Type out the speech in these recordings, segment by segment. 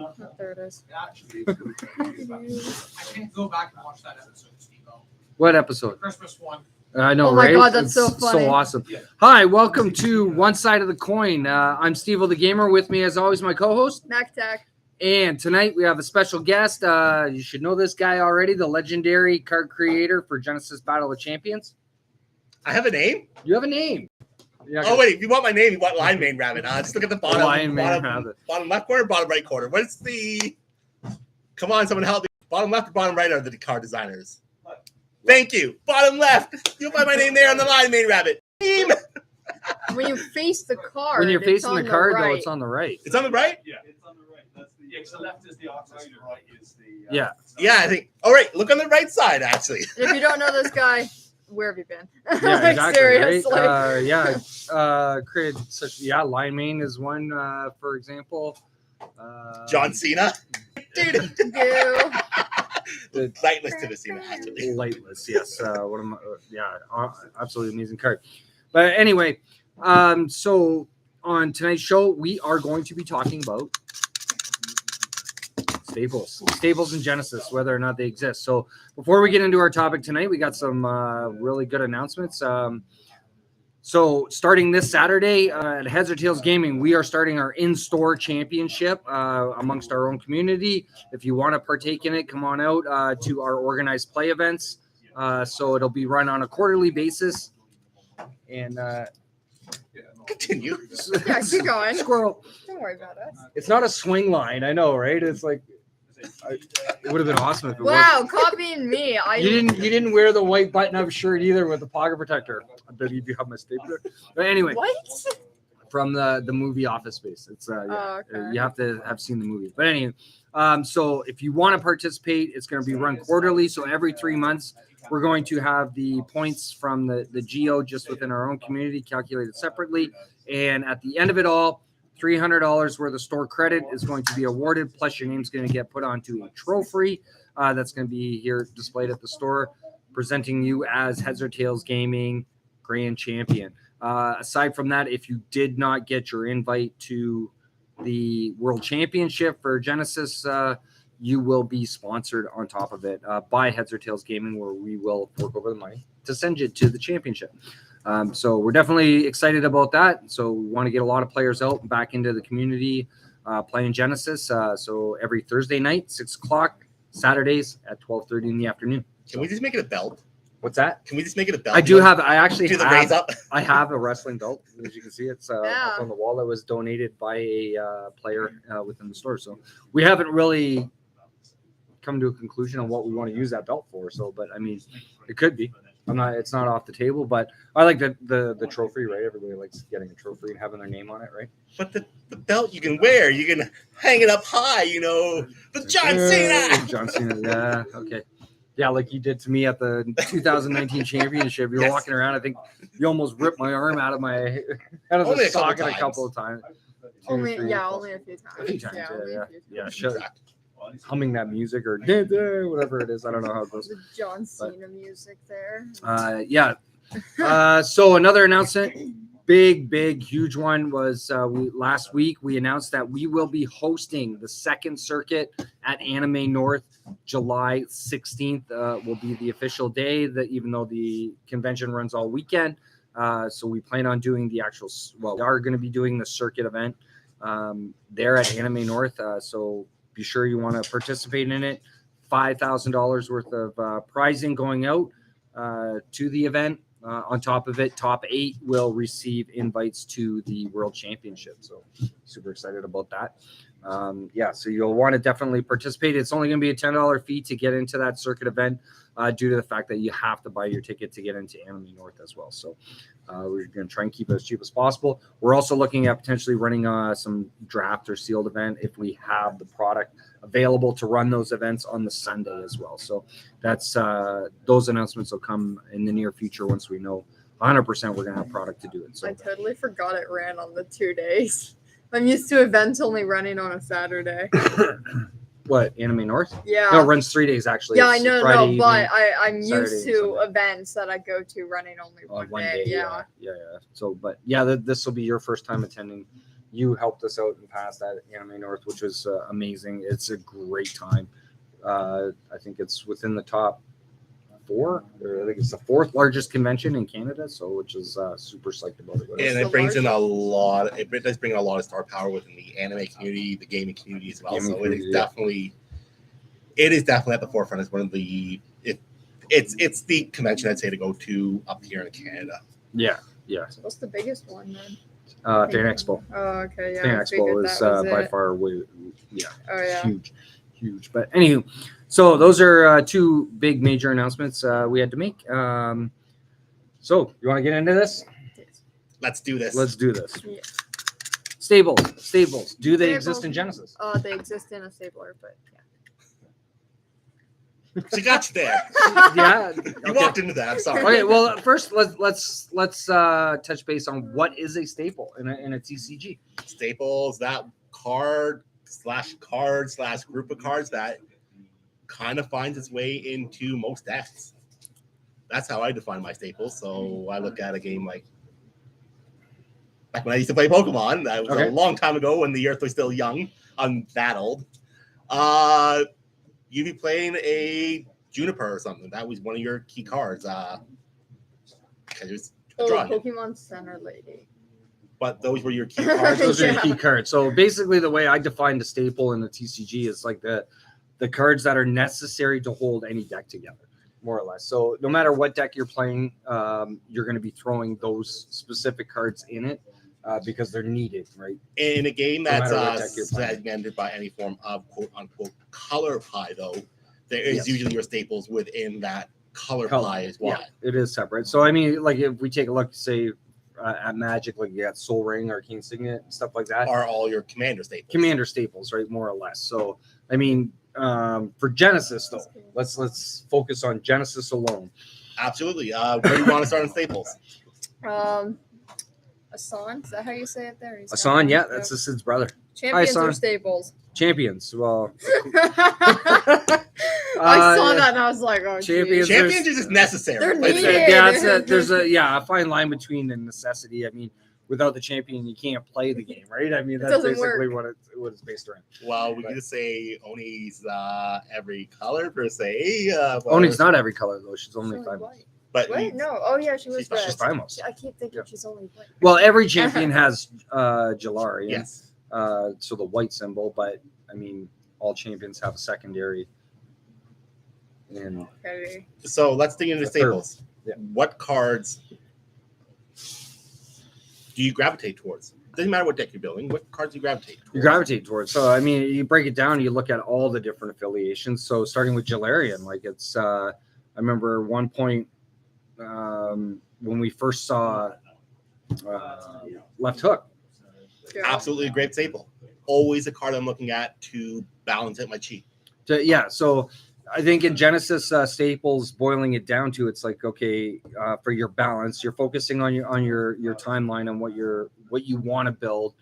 Oh, there it is. Actually, I can't go back and watch that episode, Steveo. What episode? The Christmas one. I know, Oh my right? God, that's It's so funny. So awesome. Yeah. Hi, welcome to One Side of the Coin. I'm Steveo the Gamer. With me, as always, my co-host. Mack-Attack. And tonight we have a special guest. You should know this guy already, the legendary card creator for Genesis Battle of Champions. I have a name? You have a name. Oh, wait. If you want my name, you want Lion Mane Rabbit. Just look at the bottom. Lion Mane Rabbit. Bottom left corner, bottom right corner. What's the... Come on, someone help me. Bottom left or bottom right are the card designers. Thank you. Bottom left. You'll find my name there on the Lion Mane Rabbit. Team. When you face the card, When you're it's facing on the card, right. though, it's on the right. It's on the right? Yeah, it's on the right. That's the because the left is the opposite, right is the Yeah. Yeah, I think. All right, look on the right side, actually. If you don't know this guy, where have you been? Yeah, Like, exactly. seriously. Right? Created such. Yeah, Lion Mane is one, for example. John Cena. Dude. You. Lightless to the Cena, actually. Lightless, yes. Absolutely amazing card. But anyway, so on tonight's show, we are going to be talking about staples in Genesis, whether or not they exist. So before we get into our topic tonight, we got some really good announcements. So starting this Saturday at Heads or Tails Gaming, we are starting our in-store championship amongst our own community. If you want to partake in it, come on out to our organized play events. So it'll be run on a quarterly basis. And continue. Yeah, keep going. Squirrel. Don't worry about us. It's not a swing line, I know, right? It's like it would have been awesome if it was. Wow, copying me. You didn't wear the white button-up shirt either with the pocket protector. I bet you have my stapler. But anyway, What? from the movie Office Space, it's okay. you have to have seen the movie. But anyway, so if you want to participate, it's going to be run quarterly. So every 3 months, we're going to have the points from the Geo just within our own community calculated separately, and at the end of it all, $300 worth of store credit is going to be awarded, plus your name's going to get put onto a trophy that's going to be here displayed at the store, presenting you as Heads or Tails Gaming Grand Champion. Aside from that, if you did not get your invite to the World Championship for Genesis, you will be sponsored on top of it by Heads or Tails Gaming, where we will fork over the money to send you to the championship. So we're definitely excited about that. So we want to get a lot of players out back into the community playing Genesis. So every Thursday night, 6 o'clock, Saturdays at 12:30 in the afternoon. Can we just make it a belt? What's that? Can we just make it a belt? I actually do the raise up. I have a wrestling belt. As you can see, it's Yeah. up on the wall. That was donated by a player within the store. So we haven't really come to a conclusion on what we want to use that belt for. So, but I mean, it could be. It's not off the table, but I like the trophy, right? Everybody likes getting a trophy and having their name on it, right? But the belt you can wear, you can hang it up high, the John Cena. John Cena, yeah, okay. Yeah, like you did to me at the 2019 championship. You're walking around, I think you almost ripped my arm out of Only the a couple socket a times. couple of times. Only, Three, yeah, four. only a few times. A few times, only a few times. Yeah, sure. Humming that music or whatever it is. I don't know how it goes. The John Cena music there. So another announcement, big, huge one was last week we announced that we will be hosting the second circuit at Anime North. July 16th will be the official day, that even though the convention runs all weekend. So we plan on doing we are going to be doing the circuit event there at Anime North. So be sure you want to participate in it. $5,000 worth of prizing going out to the event. On top of it, top 8 will receive invites to the World Championship. So super excited about that. So you'll want to definitely participate. It's only going to be a $10 fee to get into that circuit event due to the fact that you have to buy your ticket to get into Anime North as well. So we're going to try and keep it as cheap as possible. We're also looking at potentially running some draft or sealed event if we have the product available to run those events on the Sunday as well. So that's those announcements will come in the near future once we know 100% we're going to have product to do it. So I totally forgot it ran on the 2 days. I'm used to events only running on a Saturday. What, Anime North? Yeah. No, it runs 3 days actually. Yeah, I It's know, Friday but evening, I'm used Saturday, to Sunday. events that I go to running only one day. Yeah. Yeah. So, but yeah, this will be your first time attending You helped us out in past at Anime North, which was amazing. It's a great time. I think it's within the top 4. Or I think it's the 4th largest convention in Canada, so which is super psyched about it. And it brings in a lot. It does bring a lot of star power within the anime community, the gaming community as well. So it is definitely at the forefront. It's one of the it's the convention I'd say to go to up here in Canada. Yeah. What's the biggest one then? Fan Expo. Oh, okay. Yeah. Fan I Expo figured is that was by it. far Oh, yeah. huge. But anywho, so those are 2 big major announcements we had to make. So you want to get into this? Let's do this. Let's do this. Yeah. Stables. Do they exist Stables. in Genesis? They exist in a stabler, but yeah. She got you there. Yeah. You walked into that. I'm sorry. Okay. Well, first let's touch base on what is a staple in a TCG. Staples, that card / group of cards that kind of finds its way into most decks. That's how I define my staples. So I look at a game like when I used to play Pokemon. That was a long time ago when the Earth was still young. I'm that old. You'd be playing a Juniper or something. That was one of your key cards. Because it was drawn. Pokemon Center Lady. But those were your key cards. Those are your Yeah. key cards. So basically, the way I define the staple in the TCG is like the cards that are necessary to hold any deck together, more or less. So no matter what deck you're playing, you're going to be throwing those specific cards in it because they're needed, right? In a game No that's matter what deck you're playing. segmented by any form of quote unquote color pie, though, there is usually your staples within that color pie as well. Yeah, it is separate. So I mean, like if we take a look, say at Magic, like you got Soul Ring, Arcane Signet, and stuff like that. Are all your commander staples. Commander staples, right? More or less. So I mean, for Genesis though, let's focus on Genesis alone. Absolutely. Where do you want to start on staples? Asan, is that how you say it there? Asan, yeah, that's the Sid's brother. Champions Asan. or staples? Champions. Well, I saw that and I was like, oh, Champions. geez. Champions are just necessary. They're Like, needed. Yeah, there's a fine line between the necessity. I mean, without the champion, you can't play the game, right? I mean, that's doesn't basically work. what it's based around. well, we could say Oni's every color per se. Oni's not every color though; she's only She's 5. white. But Wait, no. Oh, yeah, she was She's not- red. She's Primos. I keep thinking Yeah. she's only white. Well, every champion has Jalari. yes. So the white symbol, but I mean, all champions have a secondary. And Okay. So let's dig into The third. staples. Yeah. What cards do you gravitate towards? Doesn't matter what deck you're building. What cards do you gravitate towards? you gravitate towards. So I mean, you break it down, you look at all the different affiliations. So starting with Jalarian, like it's I remember one point when we first saw Left Hook. Yeah. Absolutely a great staple. Always a card I'm looking at to balance out my chi. So I think in Genesis staples, boiling it down to, it's like, okay, for your balance, you're focusing on your timeline and what you want to build,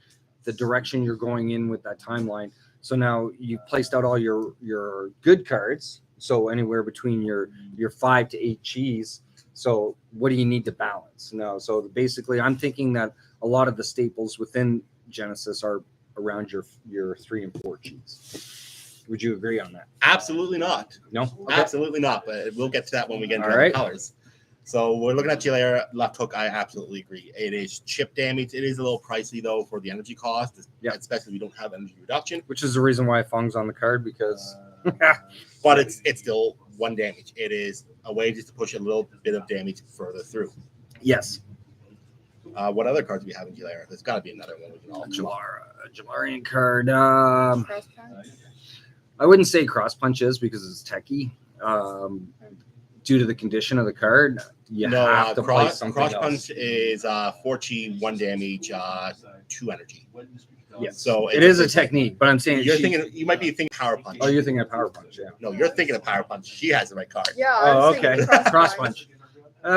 the direction you're going in with that timeline. So now you've placed out all your good cards. So anywhere between your 5 to 8 cheese. So what do you need to balance? No. So basically, I'm thinking that a lot of the staples within Genesis are around your 3 and 4 cheese. Would you agree on that? Absolutely not. No. Okay. Absolutely not. But we'll get to that when we get into All the right. colors. So we're looking at Jalera Left Hook. I absolutely agree. It is chip damage. It is a little pricey though for the energy cost, Yeah. especially if we don't have energy reduction. Which is the reason why Fung's on the card, because But it's still 1 damage. It is a way just to push a little bit of damage further through. yes, What other cards do we have in Jalera? There's got to be another one we can all Jalarian card. Cross punch? I wouldn't say cross punches because it's techie. Due to the condition of the card, you have to play something cross else. punch is 4 chi, 1 damage, 2 energy. Yeah. So It is a technique, but I'm saying You're thinking. You might be thinking power punch. Oh, you're thinking of power punch, yeah. No, you're thinking of power punch. She has the right card. Yeah. I Oh, was thinking okay. Cross punch. I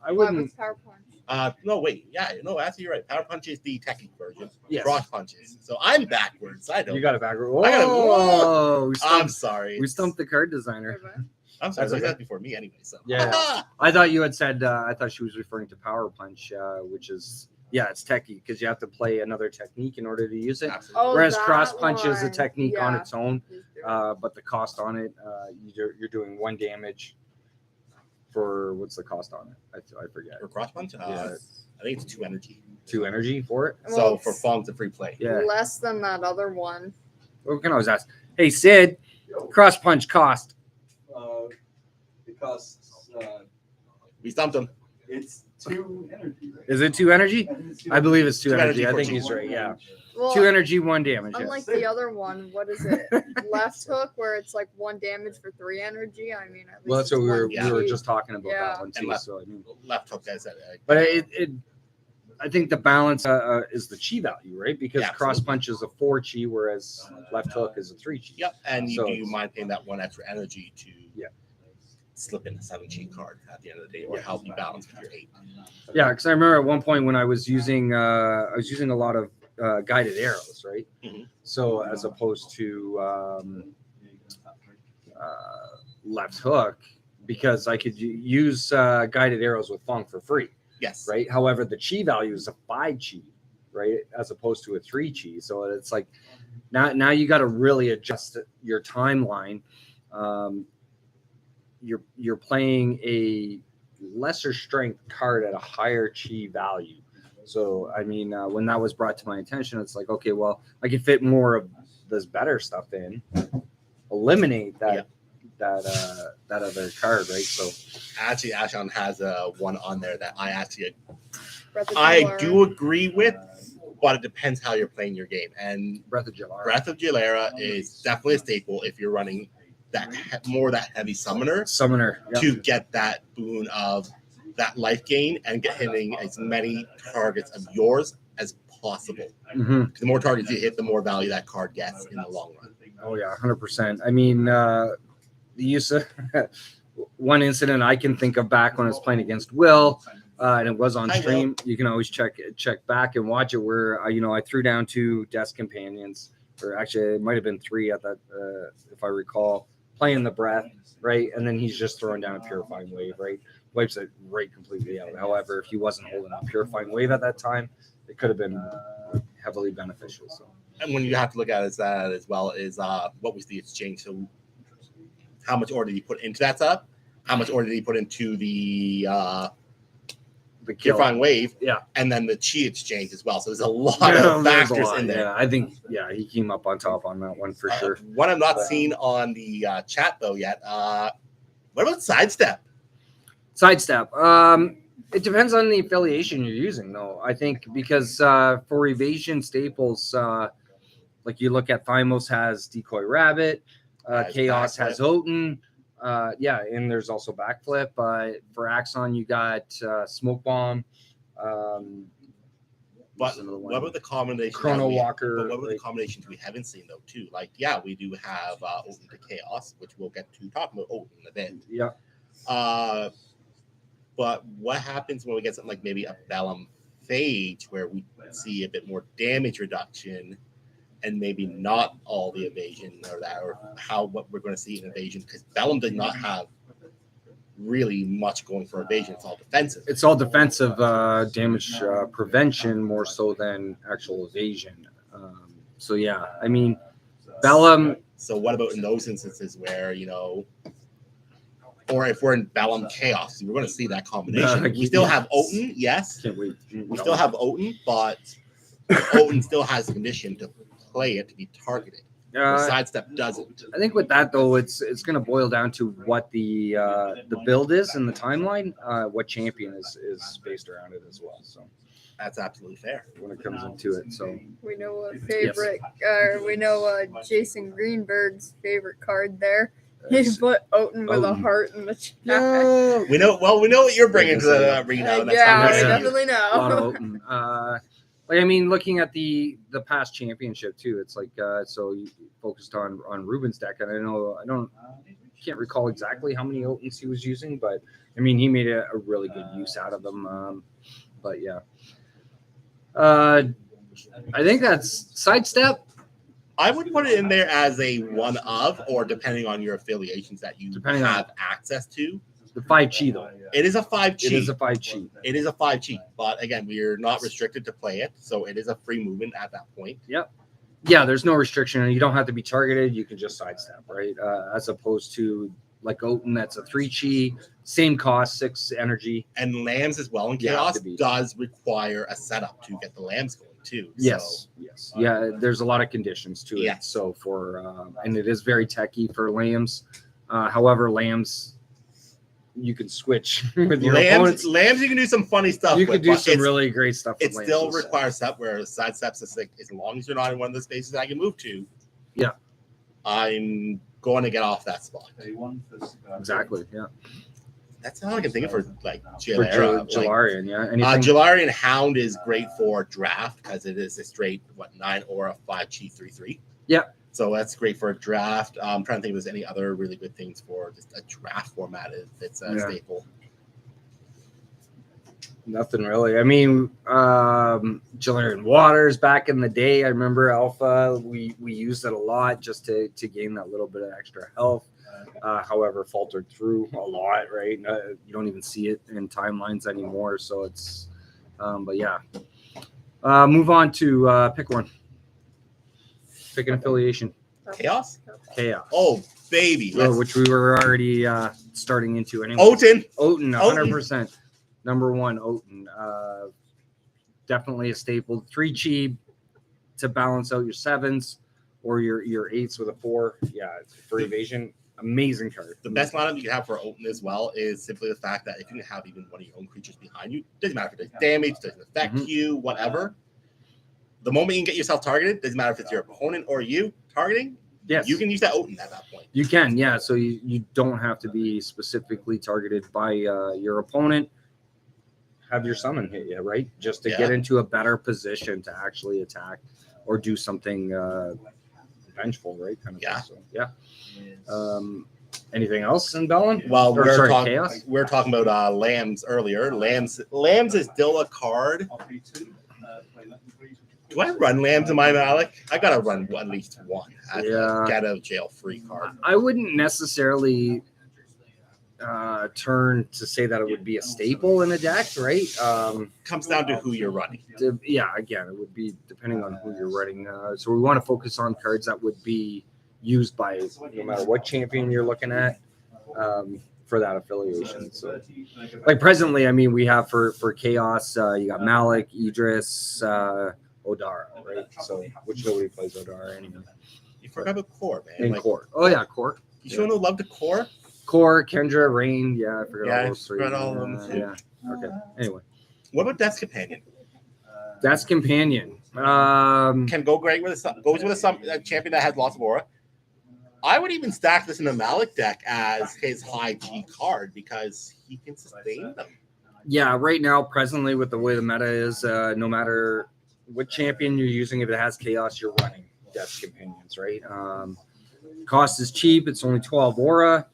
Why wouldn't. was power punch? No, wait. Yeah, no, actually, you're right. Power punch is the techie version. Yes. Cross punches. So I'm backwards. I don't. You got it backward. I got it. Whoa! I'm sorry. We stumped the card designer. Wait, what? I'm sorry. That's okay. That's before me anyway. So Yeah. I thought you had said. I thought she was referring to power punch, which is Yeah, it's techie because you have to play another technique in order to use it. Absolutely. Oh, Whereas that cross punch is a one. technique on Yeah. its own, He's doing but the cost on it, you're doing 1 damage for what's the cost on it? I forget. For cross punch, Yeah. I think it's 2 energy. 2 energy for it. Well, So for it's fun, it's a free play. Yeah. less than that other one. We can always ask. Hey Sid, cross punch cost. It costs. We stumped him. It's 2 energy. Right? Is it 2 energy? I think it's 2 I believe it's 2 2 energy. energy I for think two. he's right. Yeah, Well, 2 energy, 1 damage. Yeah. unlike the other one, what is it? Left hook, where it's like 1 damage for 3 energy. I mean, at least Well, that's what it's we were 1 we were key. just talking about Yeah. that one And too. left- So I mean, Left hook, I said. but I think the balance is the chi value, right? Because Yeah, cross punch is a 4 chi, whereas left hook is a 3 chi. Yep, and you So- do mind paying that 1 extra energy to Yeah. slip in a 7 cheat card at the end of the day, or help you balance with your 8. Yeah, because I remember at one point when I was using a lot of guided arrows, right? Mhm. So as opposed to left hook, because I could use guided arrows with Fong for free, Yes. right? However, the chi value is a 5 chi, right, as opposed to a 3 chi. So it's like now you got to really adjust your timeline. You're playing a lesser strength card at a higher chi value. So I mean, when that was brought to my attention, it's like, okay, well, I can fit more of this better stuff in, eliminate that that other card, right? So Actually, Ashon has one on there that I Breath of I Fire. do agree with, but it depends how you're playing your game. And Breath of Jalara. Breath of Jalera is definitely a staple if you're running that that heavy summoner Summoner. Yep. to get that boon of that life gain and get hitting as many targets of yours as possible. Mhm. The more targets you hit, the more value that card gets in the long run. Oh yeah, 100%. I mean, the use of one incident I can think of back when I was playing against Will, and it was on Hi, stream. You can always check back and watch it. Where I threw down 2 desk companions, or actually it might have been 3 at that, if I recall, playing the breath, right, and then he's just throwing down a purifying wave, right, wipes it right completely out. However, if he wasn't holding up purifying wave at that time, it could have been heavily beneficial. So. And when you have to look at it as well is what was the exchange? So how much order did you put into that setup? How much order did you put into the The kill. purifying wave? Yeah. And then the chi exchange as well. So there's a lot Yeah, of there's a factors lot, in there. Yeah, I think he came up on top on that one for sure. What I'm not seeing on the chat though yet. What about sidestep? Sidestep. It depends on the affiliation you're using, though. I think because for evasion staples, like you look at Thymos has Decoy Rabbit, Has Chaos Backflip. has Oten, and there's also Backflip. For Axon, you got Smoke Bomb. But what's another one? what about the combination? Chrono Walker, But what about the like- combinations we haven't seen though too? Like we do have Oten to Chaos, which we'll get to talk about Oten in a bit. Yeah. But what happens when we get something like maybe a Vellum Phage, where we see a bit more damage reduction, and maybe not all the evasion or that, or what we're going to see in evasion? Because Vellum does not have really much going for evasion; it's all defensive. It's all defensive damage prevention more so than actual evasion. So yeah, I mean, Vellum. So what about in those instances where or if we're in Vellum Chaos, we're going to see that combination. We still have Oten, yes. Can't wait. We still have Oten, but Oten still has the condition to play it to be targeted. Sidestep doesn't. I think with that though, it's going to boil down to what the build is in the timeline, what champion is based around it as well. So That's absolutely fair. when it comes into it, so We know a favorite, we know Jason Greenberg's favorite card there. He put Oten with a Oten. heart in the chat. no, We know. Well, we know what you're bringing to the arena. Next Yeah, time we we see you. definitely a lot of know. Oten. Like I mean, looking at the past championship too, it's like so you focused on Ruben's deck, and can't recall exactly how many Otens he was using, but I mean he made a really good use out of them. But yeah, I think that's sidestep. I would put it in there as a one of, or depending on your affiliations that you Depending on- have access to. The 5 chi though. It is a 5 chi. It is a 5 chi. It is a 5 chi. But again, we are not restricted to play it. So it is a free movement at that point. Yeah, there's no restriction. You don't have to be targeted. You can just sidestep, right? As opposed to like Oten, that's a 3 chi, same cost, 6 energy. And lambs as well in You have Chaos to be. does require a setup to get the lambs going too. Yes, yes, yeah. There's a lot of conditions to it. Yeah. So for and it is very techy for lambs. However, lambs you can switch with your opponents. Lambs, you can do some funny stuff. You with, could do but some it's- really great stuff. It with still lambs. requires step where side steps is like as long as you're not in one of the spaces I can move to. Yeah. I'm going to get off that spot. Exactly. Yeah. That's all I can think of for like For Jalera. Jalarian, yeah. Anything? Jalarian Hound is great for draft because it is a straight 9 aura 5 chi 3/3. Yeah. So that's great for a draft. I'm trying to think if there's any other really good things for just a draft format if it's a Yeah. staple. Nothing really. I mean, Jalarian Waters back in the day, I remember Alpha. We used it a lot just to gain that little bit of extra health. However, faltered through a lot, right? You don't even see it in timelines anymore. So it's, but yeah. Move on to pick one. Pick an affiliation. Chaos? Chaos. Oh, baby. Which we were already starting into anyway. Oten. Oten, 100%. Number 1, Oten. Definitely a staple. 3 chi to balance out your 7s or your 8s with a 4. Yeah, for evasion. Amazing card. The best lineup you can have for Oten as well is simply the fact that if you can have even one of your own creatures behind you, doesn't matter if it does damage, doesn't affect you, whatever. The moment you can get yourself targeted, doesn't matter if it's your opponent or you targeting, Yes. you can use that Oten at that point. You can, yeah. So you don't have to be specifically targeted by your opponent. Have your summon hit you, right? Just to get into a better position to actually attack or do something vengeful, right? Kind of thing. So, yeah. Anything else in Bellin? Well, Or, sorry, Chaos? we're talking about lambs earlier. Lambs is still a card. Do I run lambs in my Malik? I gotta run at least one. As a get out of jail free card. I wouldn't necessarily turn to say that it would be a staple in a deck, right? Comes down to who you're running. Yeah, again, it would be depending on who you're running. So we want to focus on cards that would be used by no matter what champion you're looking at for that affiliation. So, like presently, I mean, we have for Chaos, you got Malik, Idris, Odara, right? So which nobody plays Odara anyway. You forgot about Core, man. And Core. Oh yeah, Core. You showing no love to Core? Core, Kendra, Rain. Yeah, I forgot all those 3. Forgot all of them too. Yeah. Okay. Anyway, what about Death's Companion? Death's Companion. Can go great with a champion that has lots of aura. I would even stack this in the Malik deck as his high G card because he can sustain them. Yeah, right now, presently, with the way the meta is, no matter what champion you're using, if it has Chaos, you're running Death's Companions, right? Cost is cheap. It's only 12 aura.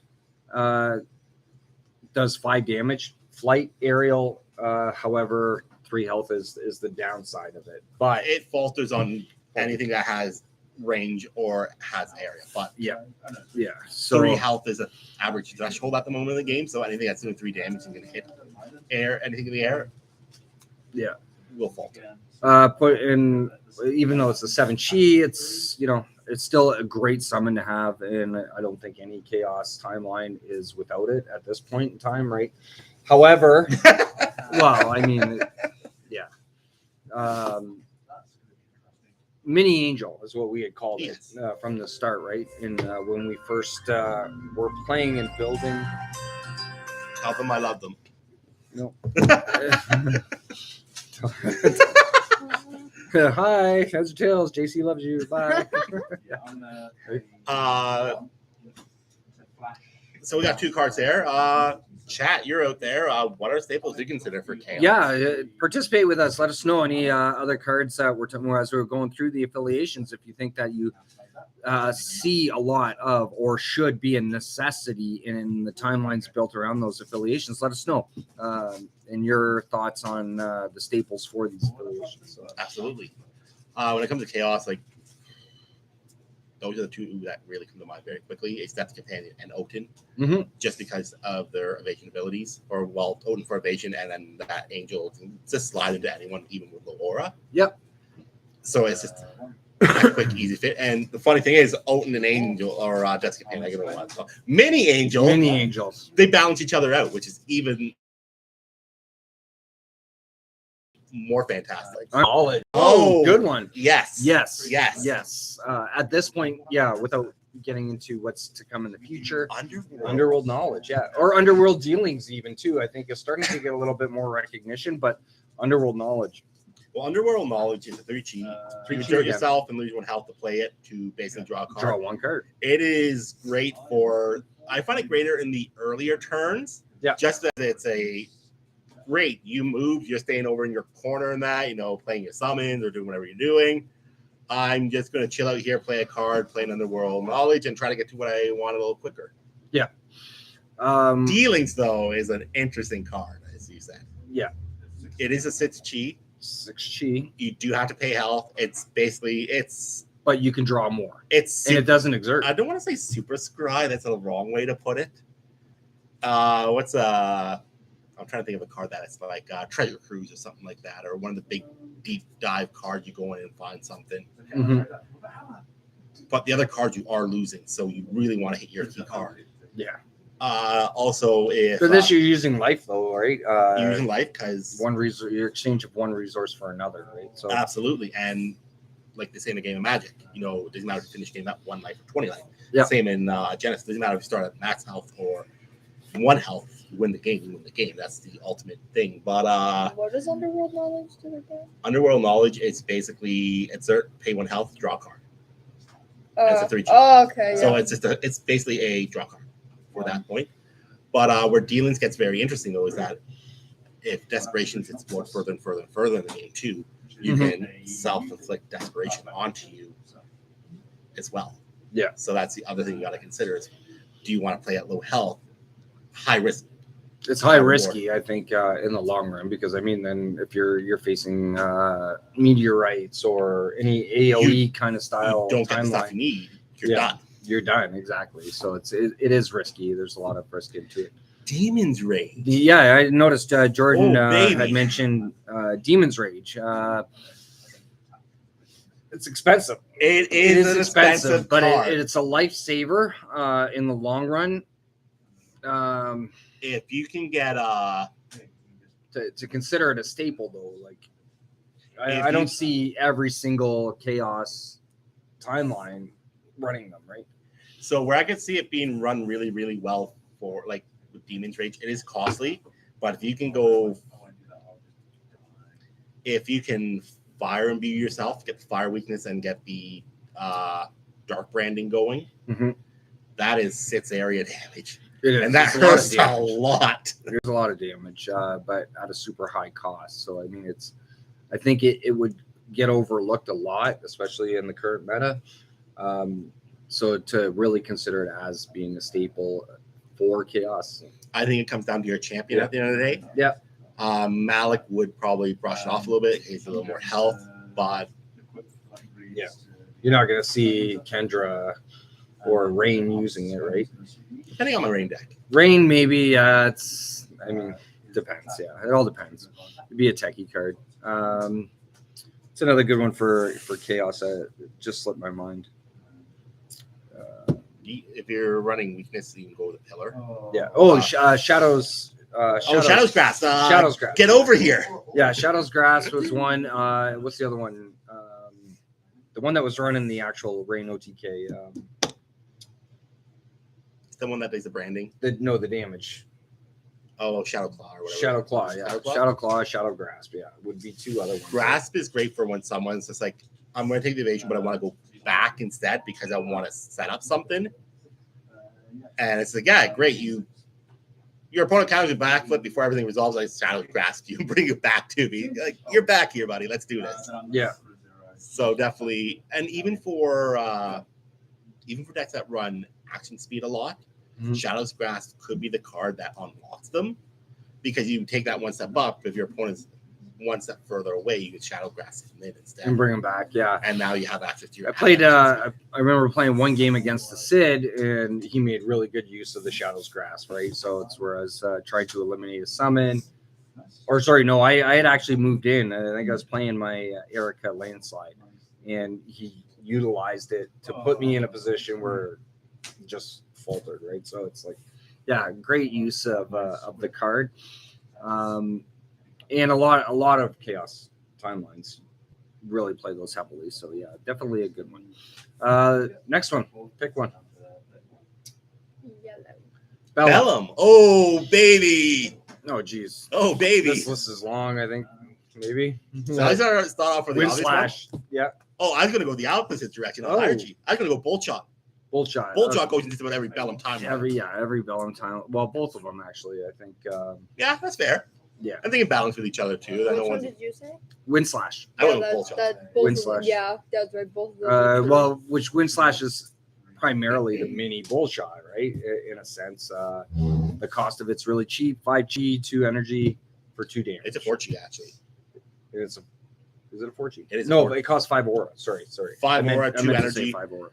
Does 5 damage. Flight, aerial, however, 3 health is the downside of it. But it falters on anything that has range or has area. But yeah. So 3 health is an average threshold at the moment of the game. So anything that's doing 3 damage and gonna hit anything in the air, will falter. Put in, even though it's a 7 chi, it's it's still a great summon to have, and I don't think any Chaos timeline is without it at this point in time, right? However, well, I mean, Mini Angel is what we had called it from the start, right? And when we first were playing and building. Tell them I love them. No. Hi, heads or tails. JC loves you. Bye. So we got 2 cards there. Chat, you're out there. What are staples you consider for Chaos? Yeah, participate with us. Let us know any other cards that we're talking about as we're going through the affiliations. If you think that you see a lot of or should be a necessity in the timelines built around those affiliations, let us know. And your thoughts on the staples for these affiliations. So. Absolutely. When it comes to Chaos, like those are the two that really come to mind very quickly. It's Death's Companion and Odin, just because of their evasion abilities, or well, Odin for evasion, and then that angel can just slide into anyone, even with low aura. Yep. So it's just a quick, easy fit. And the funny thing is, Odin and Angel, or Death's Companion, I give it one. So, Mini Angels, they balance each other out, which is even more fantastic. Oh, good one. Yes. At this point, without getting into what's to come in the future, Underworld knowledge, or underworld dealings, even too. I think is starting to get a little bit more recognition, but underworld knowledge. Well, underworld knowledge is a 3 cheat. You insert yourself and lose 1 health to play it to basically draw a card. Draw 1 card. It is great for. I find it greater in the earlier turns. Yeah. Just that it's a great. You move, you're staying over in your corner in that, playing your summons or doing whatever you're doing. I'm just going to chill out here, play a card, play an underworld knowledge, and try to get to what I want a little quicker. Yeah. Dealings, though, is an interesting card, as you said. Yeah. It is a 6 chi. 6 chi. You do have to pay health. But you can draw more. And it doesn't exert. I don't want to say super scry. That's a wrong way to put it. I'm trying to think of a card that it's like Treasure Cruise or something like that, or one of the big deep dive cards you go in and find something. But the other cards you are losing, so you really want to hit your key card. Yeah. Also, if for this you're using life though, right? You're using life because your exchange of 1 resource for another, right? So absolutely, and like they say in a game of Magic, it doesn't matter if you finish game at 1 life or 20 life. Yeah. Same in Genesis, it doesn't matter if you start at max health or 1 health. You win the game. That's the ultimate thing. But what does underworld knowledge do again? Underworld knowledge is basically pay 1 health, draw a card. That's a 3 cheat. Oh, okay. So it's basically a draw card for that point. But where dealings gets very interesting though is that if desperation gets more further and further and further in the game too, you can self-inflict desperation onto you as well. Yeah. So that's the other thing you got to consider is, do you want to play at low health, high risk? It's high risky, I think, in the long run, because then if you're facing meteorites or any AOE kind of style, you don't get the stuff you need. You're done. You're done, exactly. So it is risky. There's a lot of risk into it. Demon's Rage. Yeah, I noticed Jordan had mentioned Demon's Rage. It's expensive. It is expensive, but it's a lifesaver in the long run. If you can get to consider it a staple though, like I don't see every single chaos timeline running them, right? So where I could see it being run really, really well for like with Demon's Rage, it is costly, but if you can fire imbue yourself, get the fire weakness and get the dark branding going, that is 6 area damage. And that hurts a lot. There's a lot of damage, but at a super high cost. So I think it would get overlooked a lot, especially in the current meta. So to really consider it as being a staple for chaos, I think it comes down to your champion at the end of the day. Yeah. Malik would probably brush it off a little bit. He's a little more health, but you're not going to see Kendra or Rain using it, right? Depending on my Rain deck. Rain, maybe. Depends. Yeah, it all depends. It'd be a techie card. It's another good one for chaos. It just slipped my mind. If you're running weakness, you can go with a pillar. Yeah. Oh, Shadows. Shadow's Grasp. Shadow's Grasp. Get over here. Yeah, Shadow's Grasp was one. What's the other one? The one that was running the actual Rain OTK. It's the one that does the branding. The damage. Oh, Shadow Claw or whatever. Shadow Claw, yeah. Shadow Claw, Shadow Grasp, yeah. Would be 2 other ones. Grasp is great for when someone's just like, I'm going to take the evasion, but I want to go back instead because I want to set up something. And it's like, yeah, great. Your opponent counters your backflip before everything resolves. I Shadow Grasp you and bring it back to me. Like, you're back here, buddy. Let's do this. Yeah. So definitely, and even for decks that run action speed a lot, Shadow's Grasp could be the card that unlocks them because you take that one step up. If your opponent's one step further away, you could shadow grass him in instead. And bring him back, yeah. And now you have access to your. I played. I remember playing one game against the Sid, and he made really good use of the Shadows Grass, right? So it's where I was trying to eliminate a summon, or sorry, no, I had actually moved in. I think I was playing my Erica landslide, and he utilized it to put me in a position where it just faltered, right? So it's like, yeah, great use of the card, and a lot of chaos timelines. Really play those heavily, so yeah, definitely a good one. Next one, pick one. Yellow. Bellum. Oh baby. Oh geez. Oh baby. This list is long. I think maybe. So I start off with the Wind obvious slash. one. Yeah. Oh, I was gonna go the opposite direction on Oh. Hierarchy. I was gonna go bolt shot. Bolt shot. Bolt shot goes into just about every Bellum time. Every Bellum time. Well, both of them actually. I think. Yeah, that's fair. Yeah. I think it balanced with each other too. I Which know one one. did you say? Wind slash. I went with bolt shot. Both Wind of them, slash. yeah, that's right. Both of them. are true. Well, which wind slash is primarily the mini bolt shot, right? In a sense, the cost of it's really cheap. 5 chi, 2 energy for 2 damage. It's a 4G actually. Is it a 4 chi? It is. No, 4G. but it costs 5 aura. Sorry. 5 aura, I 2 meant to say energy. 5 aura.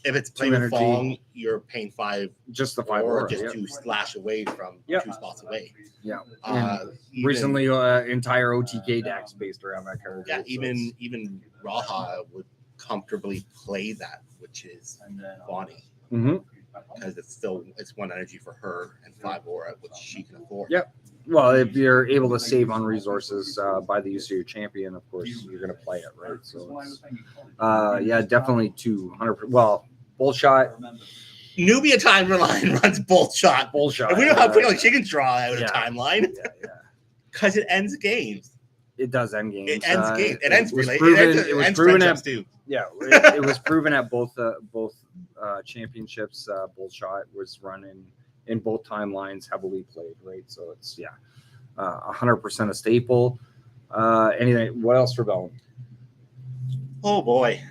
If it's 2 playing with energy. Fong, you're paying 5 Just the 5 aura aura. just Yeah. to slash away from Yep. 2 spots away. Yeah. Even- Recently, entire OTK decks based around that card. Yeah, right? So even Raha would comfortably play that, which is Bonnie, Mhm. because it's 1 energy for her and 5 aura, which she can afford. Yep. Well, if you're able to save on resources by the use of your champion, of course you're going to play it, right? So, yeah, definitely 200. Well, bolt shot, Nubia timeline runs bolt shot. bolt shot. And we know how quickly she can draw out Yeah. a timeline Yeah. because it ends games. It does end games. It ends games. It ends was relay. proven. It ends proven friendships at too. yeah. It was proven at both championships. Bolt shot was run in both timelines, heavily played, right? So it's 100% a staple. Anyway, what else for Bellum? Oh boy,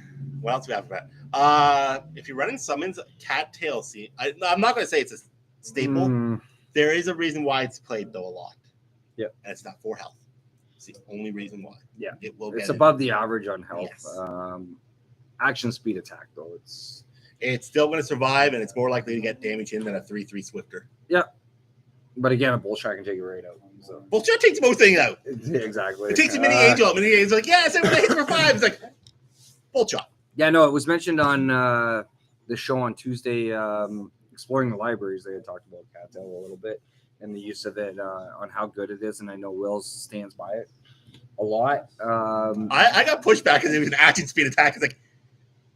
what else do we have for that? If you're running summons, Cattail scene. I'm not going to say it's a staple. Mm, There is a reason why it's played though a lot. Yep. And it's not 4 health. It's the only reason why. Yeah. It will it's get above the average on health. Yes. Action speed attack though. It's still going to survive, and it's more likely to get damage in than a 3/3 Swifter. But again, a bull shot can take it right out. So Bullshit takes most things out. exactly. It takes a mini angel out. Mini angel's like, yes, everybody hits for 5. It's like, bullshit. Yeah, no, it was mentioned on the show on Tuesday, exploring the libraries. They had talked about Cattail a little bit and the use of it on how good it is, and I know Wills stands by it a lot. I got pushback because it was an action speed attack. It's like,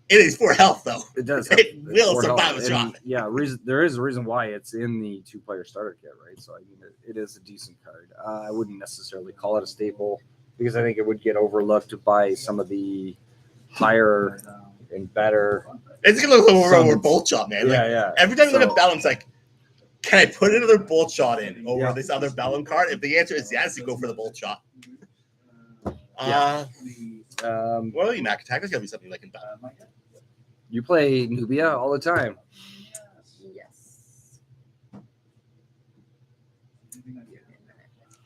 it is 4 health though. It does. It will four survive health. a shot. And, yeah, there is a reason why it's in the 2-player starter kit, right? So I mean, it is a decent card. I wouldn't necessarily call it a staple because I think it would get overlooked by some of the higher and better. It's going to look over Summons. bolt shot, man. Yeah, Like, yeah. every time you look So- at Bellum, it's like, can I put another bolt shot in over Yeah. this other Bellum card? If the answer is yes, you go for the bolt shot. Yeah. Well, you Mack-Attack, there's got to be something like in Bellum. You play Nubia all the time. Yes.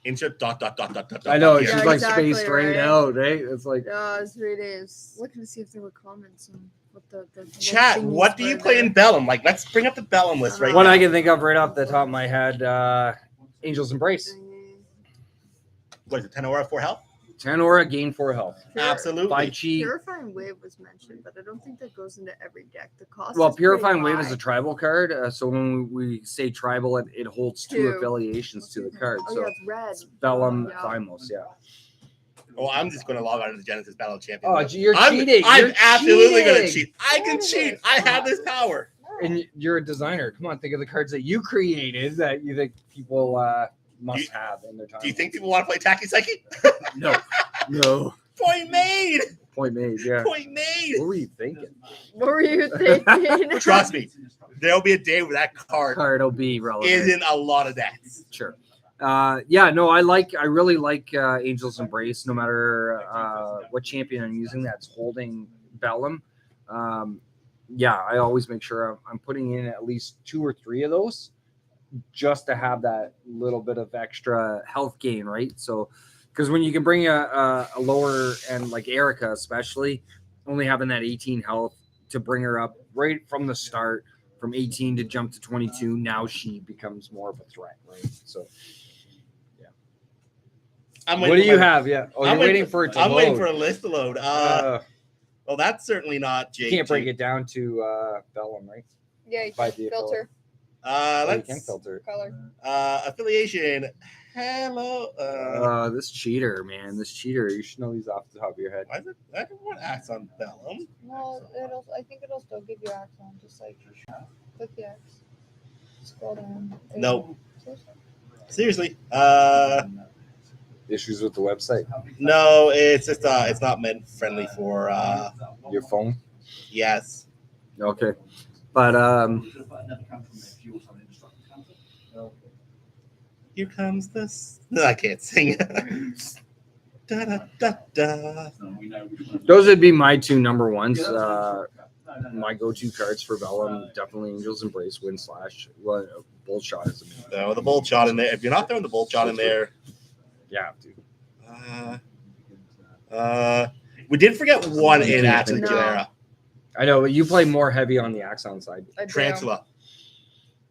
Insert ... I know here. she's Yeah, like exactly, spaced right right? out, right? It's like It's 3 days. Looking to see if there were comments on what the Chat, thingies what do you were play there. in Bellum? Like, let's bring up the Bellum list right one now. I can think of right off the top of my head. Angel's Embrace. What is it, 10 aura, 4 health? 10 aura, gain 4 health. Absolutely. 5 chi. Purifying Wave was mentioned, but I don't think that goes into every deck. The cost. Well, is pretty Purifying Wave is high. a tribal card. So when we say tribal, it holds 2 Two. affiliations to the card. Oh So yeah, it's red. Bellum, Yeah. Thymos, yeah. Oh, I'm just going to log on to the Genesis Battle Champion. Oh, you're I'm cheating. I'm You're absolutely going to cheating. cheat. I can cheat. I have this power. And you're a designer. Come on, think of the cards that you created that you think people must have in their time. Do you think people want to play Tacky Psyche? No. No. Point made. Point made, yeah. Point made. What were you thinking? What were you thinking? Trust me, there'll be a day where that card Card will be relevant. is in a lot of decks. Sure. Yeah, no, I really like Angel's Embrace, no matter what champion I'm using that's holding Bellum. Yeah, I always make sure I'm putting in at least 2 or 3 of those just to have that little bit of extra health gain, right? So Because when you can bring a lower end like Erica, especially only having that 18 health to bring her up right from the start, from 18 to jump to 22, now she becomes more of a threat, right? So, what do you have? Yeah. Oh, you're waiting for it to I'm load. waiting for a list to load. Well, that's certainly not You Jake. can't break it down to Vellum, right? Yeah, you By can default. filter You Let's can filter. color. affiliation. Hello. This cheater, man. This cheater. You should know these off the top of your head. Why is it? I don't want Axe on Vellum. Well, I think it'll still give you Axe on, just like click the Axe. Scroll down. Nope. Seriously. Issues with the website. No, it's just it's not meant friendly for Your phone. yes. Okay. But Here comes this. No, I can't sing. Da, da, da, da. those would be my two number ones. My go-to cards for Vellum, definitely Angel's Embrace, Wind Slash. Bolt Shot is amazing. No, the bolt shot in there. If you're not throwing the bolt shot in there, Yeah, dude. we did forget one in Axe and No. Galera. I know, but you play more heavy on the Axon side. I do. Tarantula.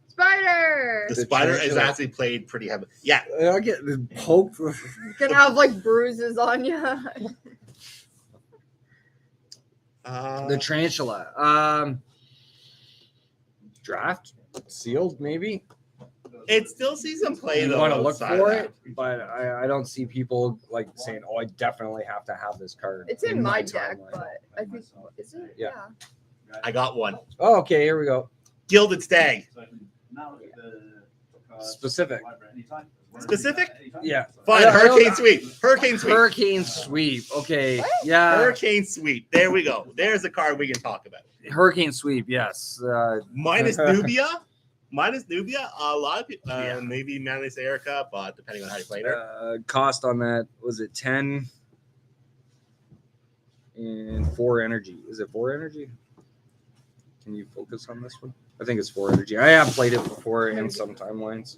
Spider. The The spider is tarantula. actually played pretty heavy. Yeah. I get the poke. You can have like bruises on you. The tarantula. Draft sealed, maybe. It still sees him play You though. want to look outside for of it, but I don't see people like saying, "Oh, I definitely have to have this card." It's in my deck, timeline. but I think is it? Yeah. that. I got one. Oh, okay, here we go. Gilded Stag. Specific. Specific? Yeah. Fine. I don't- Hurricane Sweep. Hurricane Sweep. Hurricane Sweep. Okay. What? Yeah. Hurricane Sweep. There we go. There's a card we can talk about. Hurricane Sweep. Yes. Minus Nubia. Minus Nubia. A lot of people, Yeah. maybe minus Erica, but depending on how you play her. Cost on that was it 10 and 4 energy. Is it 4 energy? Can you focus on this one? I think it's 4 energy. I have played it before in some timelines.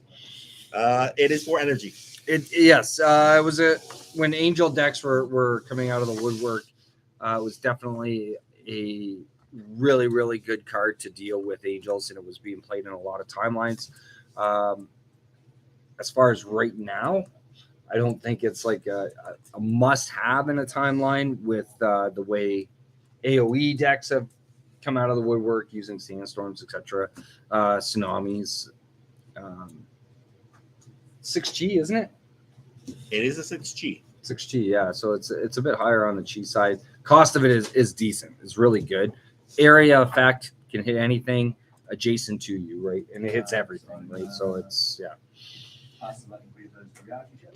It is 4 energy. It was when Angel decks were coming out of the woodwork. It was definitely a really, really good card to deal with Angels, and it was being played in a lot of timelines. As far as right now, I don't think it's like a must-have in a timeline with the way AOE decks have come out of the woodwork using sandstorms, etc. Tsunamis. 6G, isn't it? It is a 6G. 6G, yeah. So it's a bit higher on the chi side. Cost of it is decent. It's really good. Area effect can hit anything adjacent to you, right? And it hits everything, right? So it's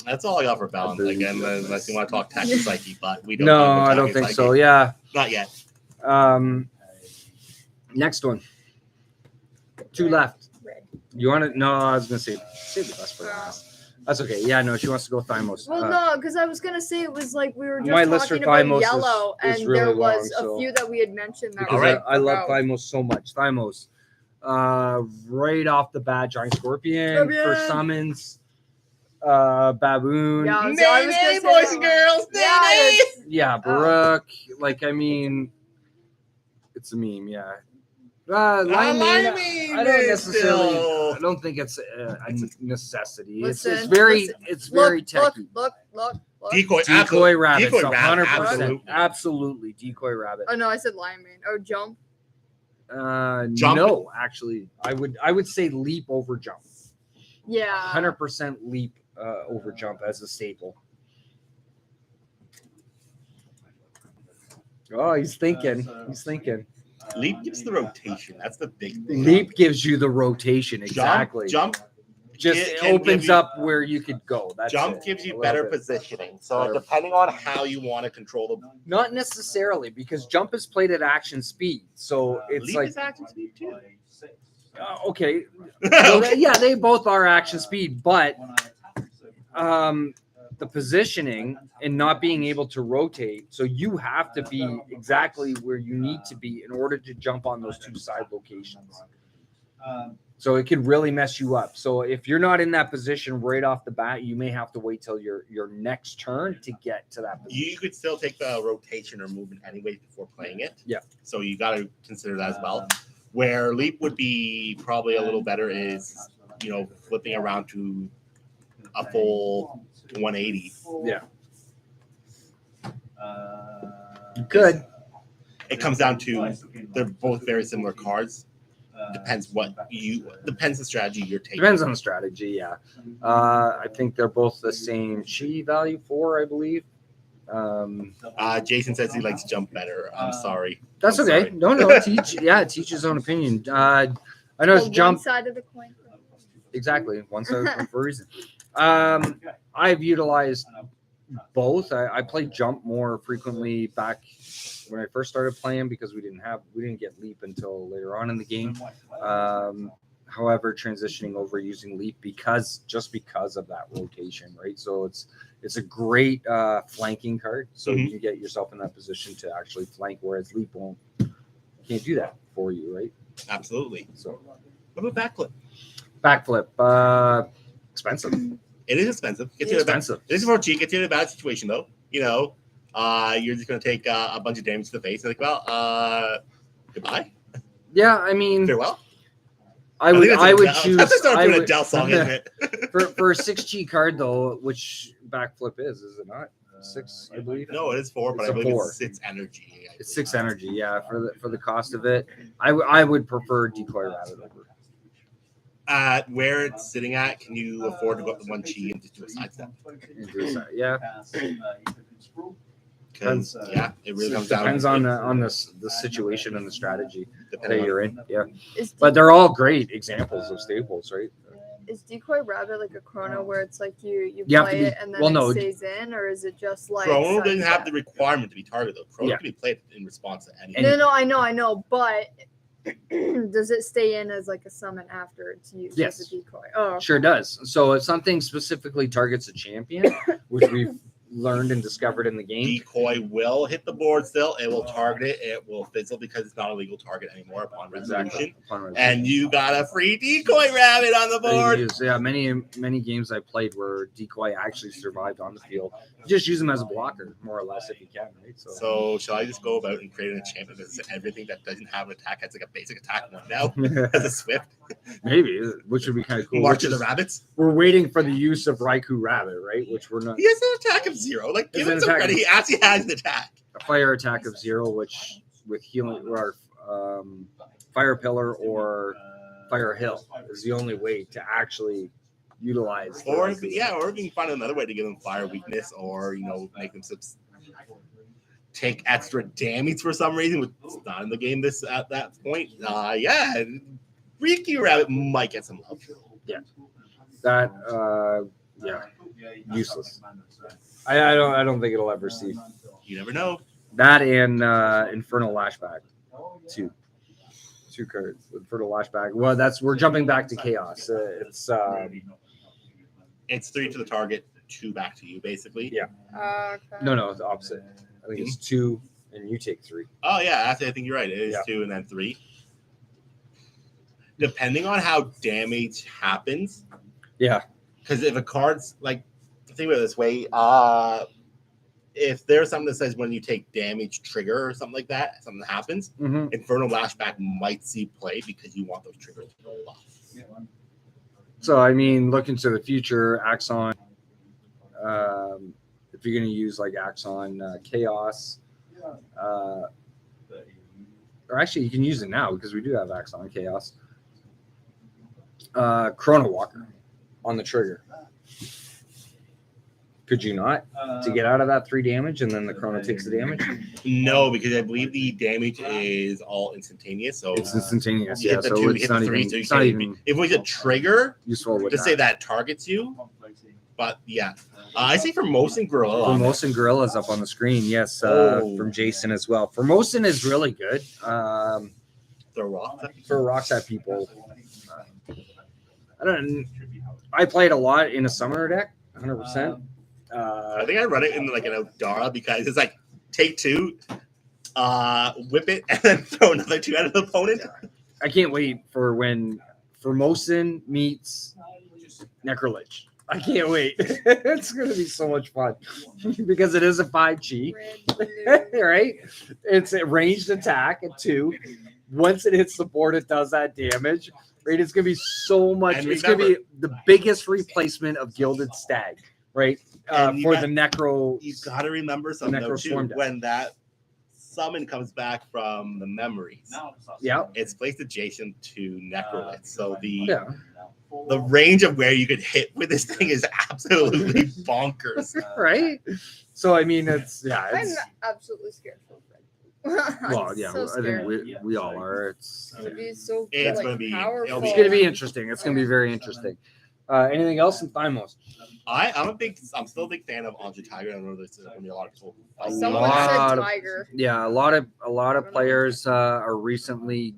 That's all I got for balance. Again, unless you want to talk Tactic Psyche, but we don't. No, talk about I don't Tactic think so. Psyche. Yeah. Not yet. Next one. 2 left. Red. You want to? No, I was gonna say save the best for last. That's okay. Yeah, no, she wants to go Thymos. Well, no, because I was gonna say it was like we were just my list for talking about Thymos yellow, is and really there was long, so- a few that we had mentioned that. Because we Alright. I love forgot. Thymos so much. Thymos. Right off the bat, Giant Scorpion for summons. Baboon. Yeah, so I was Nay, gonna nay, say boys that and one. girls. Nay, Yeah, nay. it's- Yeah, Baroque. Like, I mean, it's a meme, yeah. Limeade, I don't necessarily. I don't think it's a necessity. It's Listen, very look, techy. Look. Decoy, Decoy absolutely. rabbits, Decoy rabbit, 100%. absolutely. Absolutely, decoy rabbit. Oh no, I said lineman. Oh, jump. Jump. No, actually, I would say leap over jump. Yeah. 100% leap over jump as a staple. Oh, he's thinking. He's thinking. Leap gives the rotation. That's the big thing. Leap gives you the rotation. Exactly. Jump Just can opens give you- up where you could go. That's Jump it. gives A you little better bit. positioning. So Better. depending on how you want to control the Not necessarily, because jump is played at action speed. So it's leap like, is action speed too. okay. Well, yeah, they both are action speed, but the positioning and not being able to rotate. So you have to be exactly where you need to be in order to jump on those 2 side locations. So it could really mess you up. So if you're not in that position right off the bat, you may have to wait till your next turn to get to that position. You could still take the rotation or movement anyway before playing it. Yeah. So you got to consider that as well. Where leap would be probably a little better is, flipping around to a full 180. Yeah. Good. It comes down to they're both very similar cards. Depends the strategy you're taking. Depends on the strategy, yeah. I think they're both the same chi value 4, I believe. Jason says he likes jump better. I'm sorry. That's I'm okay. sorry. No, teach his own opinion. I know it's jump. One side of the coin. Exactly. One side of the coin for a reason. I've utilized both. I played jump more frequently back when I first started playing because we didn't get leap until later on in the game. However, transitioning over using leap because of that rotation, right? So it's a great flanking card. So you can get yourself in that position to actually flank, whereas leap can't do that for you, right? Absolutely. So what about backflip? Backflip, expensive. It is expensive. It's expensive. This is for cheap. Gets you in a bad situation though. You're just gonna take a bunch of damage to the face. And goodbye. Yeah, I mean, farewell. I would choose. That's start doing a Dell song, isn't it? for a 6G card though, which backflip is it not? 6, I believe. No, it is 4, but It's I a believe 4. it's 6 energy. It's 6 energy, yeah. For the cost of it, I would prefer decoy rabbit over. Where it's sitting at, can you afford to go up to 1 chi and just do a sidestep? Yeah. Because it really comes depends down. on the situation and the strategy that you're in. Yeah, Is but they're all great examples of staples, right? Is decoy rabbit like a chrono where it's like you You have to play be- it and then well, no. it stays in, or is it just like Chrono didn't have sidestep? the requirement to be targeted though. Chrono Yeah. can be played in response to anything. No, I know, but does it stay in as like a summon after it's used Yes. as a decoy? Oh, Sure does. So if something specifically targets a champion, which we've learned and discovered in the game, Decoy will hit the board still. It will target it. It will fizzle because it's not a legal target anymore upon resolution. And you got a free decoy rabbit on the board. Yeah, many games I played where decoy actually survived on the field. You just use them as a blocker, more or less, if you can, right? So shall I just go about and create a champion that's everything that doesn't have an attack has like a basic attack one now as a swift? Maybe, which would be kind of cool. March of the rabbits. We're waiting for the use of Raikou Rabbit, right? Which we're not. He has an attack of 0. Like give him some credit. He actually has an attack. A fire attack of 0, which with healing or fire pillar or fire hill is the only way to actually utilize. Or we can find another way to give them fire weakness, or make them take extra damage for some reason, which is not in the game at that point. Riku Rabbit might get some love. Yeah. That useless. I don't think it'll ever see. You never know. That and Infernal Lashback. Two cards. Infernal Lashback. Well, we're jumping back to chaos. It's 3 to the target, 2 back to you, basically. Yeah. okay. No, it's the opposite. I think it's 2 and you take 3. Oh yeah, actually, I think you're right. It is 2 and then 3. Depending on how damage happens. Yeah. Because if a card's like, think about it this way, if there's something that says when you take damage trigger or something like that, something happens, Infernal Lashback might see play because you want those triggers to roll off. So I mean, look into the future, Axon. If you're going to use like Axon Chaos, or actually you can use it now because we do have Axon Chaos. Chrono Walker on the trigger. Could you not to get out of that 3 damage and then the Chrono takes the damage? No, because I believe the damage is all instantaneous. So it's instantaneous. You Yeah, hit the so 2, it's hit not the 3, even. so you It's not can't even if we could trigger useful with to say that targets you. But yeah, I say Formosan Gorilla. Formosan Gorilla is up on the screen. Yes, from Jason as well. Formosan is really good. Throw rocks at people. Throw rocks at people. I played a lot in a summoner deck, 100%. I think I run it in like an Odara because it's like take 2, whip it, and then throw another 2 at an opponent. I can't wait for when Formosan meets Necrolich. I can't wait. It's going to be so much fun because it is a 5G, Red, blue. right? It's a ranged attack at 2. Once it hits the board, it does that damage. Right? It's going to be so much. And It's going to be the biggest replacement of Gilded Stag, right? And For the Necro. You got to remember something though, too. Necroswarm deck. When that summon comes back from the memories, Yeah. it's placed adjacent to Necrolith. So the Yeah. the range of where you could hit with this thing is absolutely bonkers. Right? So, I mean, it's. I'm absolutely scared for Fred. Well, yeah, so I scared. think we all are. It's He's so It's like, gonna be- powerful. it'll It's going to be interesting. It's going to be very interesting. Anything else in Thymos? I'm still a big fan of Anja Tiger. I know there's going to be a lot of people. Someone lot said of- tiger. Yeah, a lot of players are recently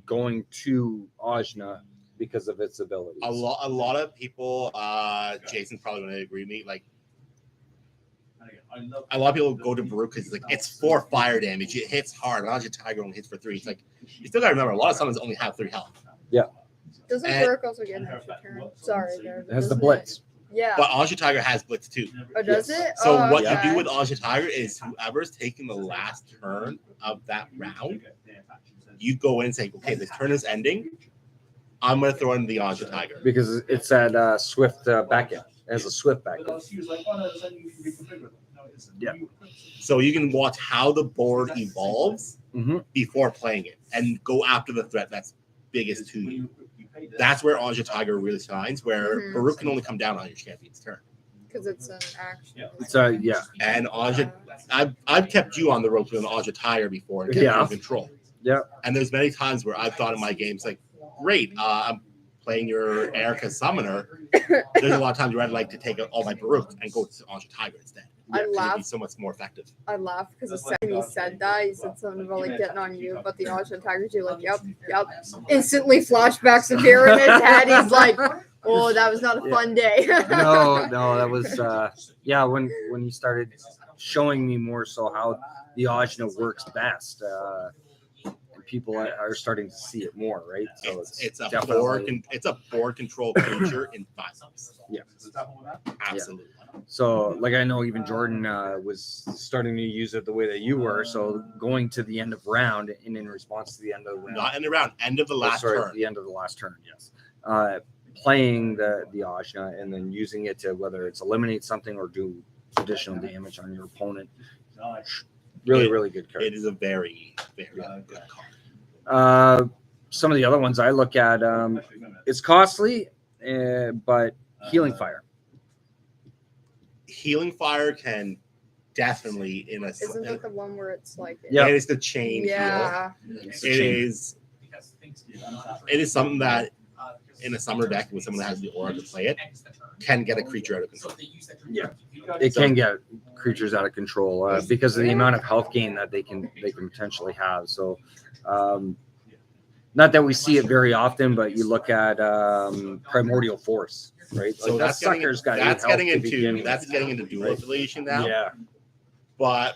going to Ajna because of its abilities. A lot of people. Jason's probably going to agree with me. Like a lot of people go to Baruch because it's 4 fire damage. It hits hard. Anja Tiger only hits for 3. It's like you still got to remember a lot of summons only have 3 health. Doesn't And- Baruch also get an extra turn? Sorry, there. It has the doesn't blitz. it? Yeah. But Anja Tiger has Blitz too. Oh, does it? So oh, what okay. you do with Anja Tiger is whoever's taking the last turn of that round, you go in and say, okay, this turn is ending. I'm going to throw in the Anja Tiger. Because it's at Swift back end. It has a Swift back end. Yeah. So you can watch how the board evolves Mm-hmm. before playing it and go after the threat that's biggest to you. That's where Anja Tiger really shines, where Mhm. Baruch can only come down on your champion's turn. Because it's an action. So yeah, And Anja, I've kept you on the ropes with an Anja Tiger before and kept Yeah. you in control. Yeah. And there's many times where I've thought in my games like, great, I'm playing your Erica Summoner. There's a lot of times where I'd like to take all my Baruch and go to Anja Tiger instead. I It'd be laugh. so much more effective. I laugh because the second he said that, he said something about like getting on you, but the Ocean Tigers, you're like, yep. Instantly flashbacks appear in his head. He's like, oh, that was not a fun day. no, that was when you started showing me more so how the Ajna works best. And people are starting to see it more, right? So It's a definitely- board control creature in 5 months. Yeah. Absolutely. So, like, I know even Jordan was starting to use it the way that you were. So, going to the end of round and in response to the end of the round. Not end of round, end of the last turn. The end of the last turn, yes. Playing the Ajna and then using it to whether it's eliminate something or do additional damage on your opponent. Really good card. It is a very, very good card. Some of the other ones I look at, it's costly, but Healing Fire. Healing Fire can definitely Isn't that the one where it's like, Yeah. It is the chain yeah, It's heal. a chain. It is something that in a summer deck with someone that has the aura to play it can get a creature out of control. Yeah. It can get creatures out of control because of the amount of health gain that they can potentially have. So, not that we see it very often, but you look at Primordial Force, right? So Like, that sucker's got that's eight health getting to begin into that's with. getting into dual affiliation now. Yeah. But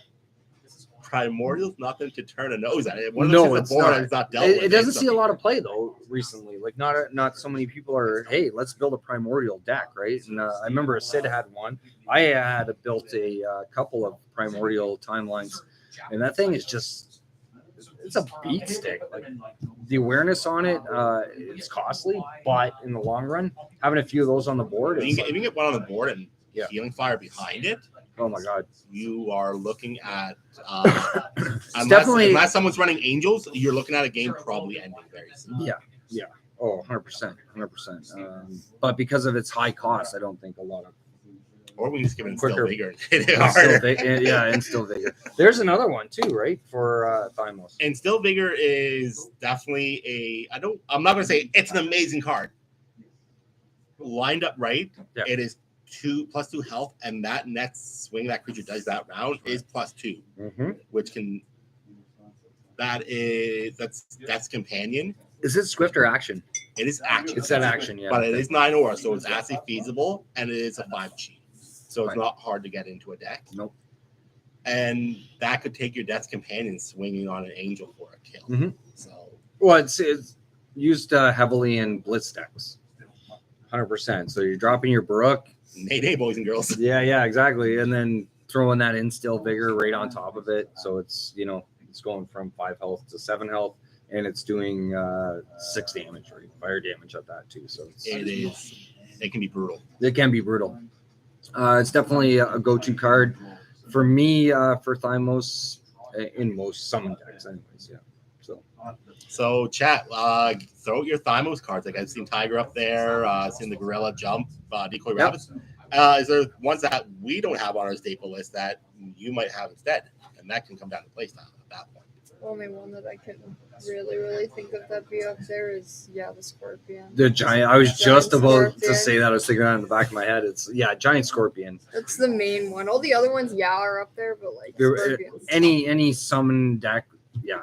Primordial's nothing to turn a nose at. One of No, those things it's the board not. has not dealt It with. doesn't It's see a lot of play though recently. Like not so many people are. Hey, let's build a Primordial deck, right? And I remember Sid had one. I had built a couple of Primordial timelines, and that thing is it's a beat stick. Like the awareness on it, it's costly, but in the long run, having a few of those on the board, If you it's can get one on the board and Yeah. Healing Fire behind it, oh my god. you are looking at definitely- unless someone's running Angels, you're looking at a game probably ending very soon. Yeah. Oh, 100%. But because of its high cost, I don't think a lot of Or we can just give it Quicker. still bigger and hit it Instill harder. Instill Vigor. There's another one too, right? For Thymos. And Still Vigor is definitely I'm not gonna say it's an amazing card. Lined up right, Yeah. it is +2 health, and that next swing that creature does that round is +2, Mm-hmm. which can that's companion. Is it Swift or action? It is action. It's that action, yeah. But it is 9 aura, so it's actually feasible, and it is a 5G. So it's Right. not hard to get into a deck. Nope. And that could take your Death's Companion swinging on an Angel for a kill. Mhm. So Well, it's Used heavily in blitz decks. 100%. So you're dropping your Baroque. Nay, boys and girls. Yeah, exactly. And then throwing that instill vigor right on top of it. So it's, it's going from 5 health to 7 health, and it's doing 6 damage, right? Fire damage at that too. So It can be brutal. It can be brutal. It's definitely a go-to card for me for Thymos in most summon decks, anyways. Yeah. So chat, throw out your Thymos cards. Like I've seen Tiger up there, seen the Gorilla Jump, Decoy Rabbits. Is there ones that we don't have on our staple list that you might have instead, and that can come down to play style at that point? The only one that I can really think of that be up there is the Scorpion. The giant. I was Giant just about Scorpion. to say that. I was thinking that in the back of my head. It's giant Scorpion. That's the main one. All the other ones, are up there, but like Scorpions. Any summon deck,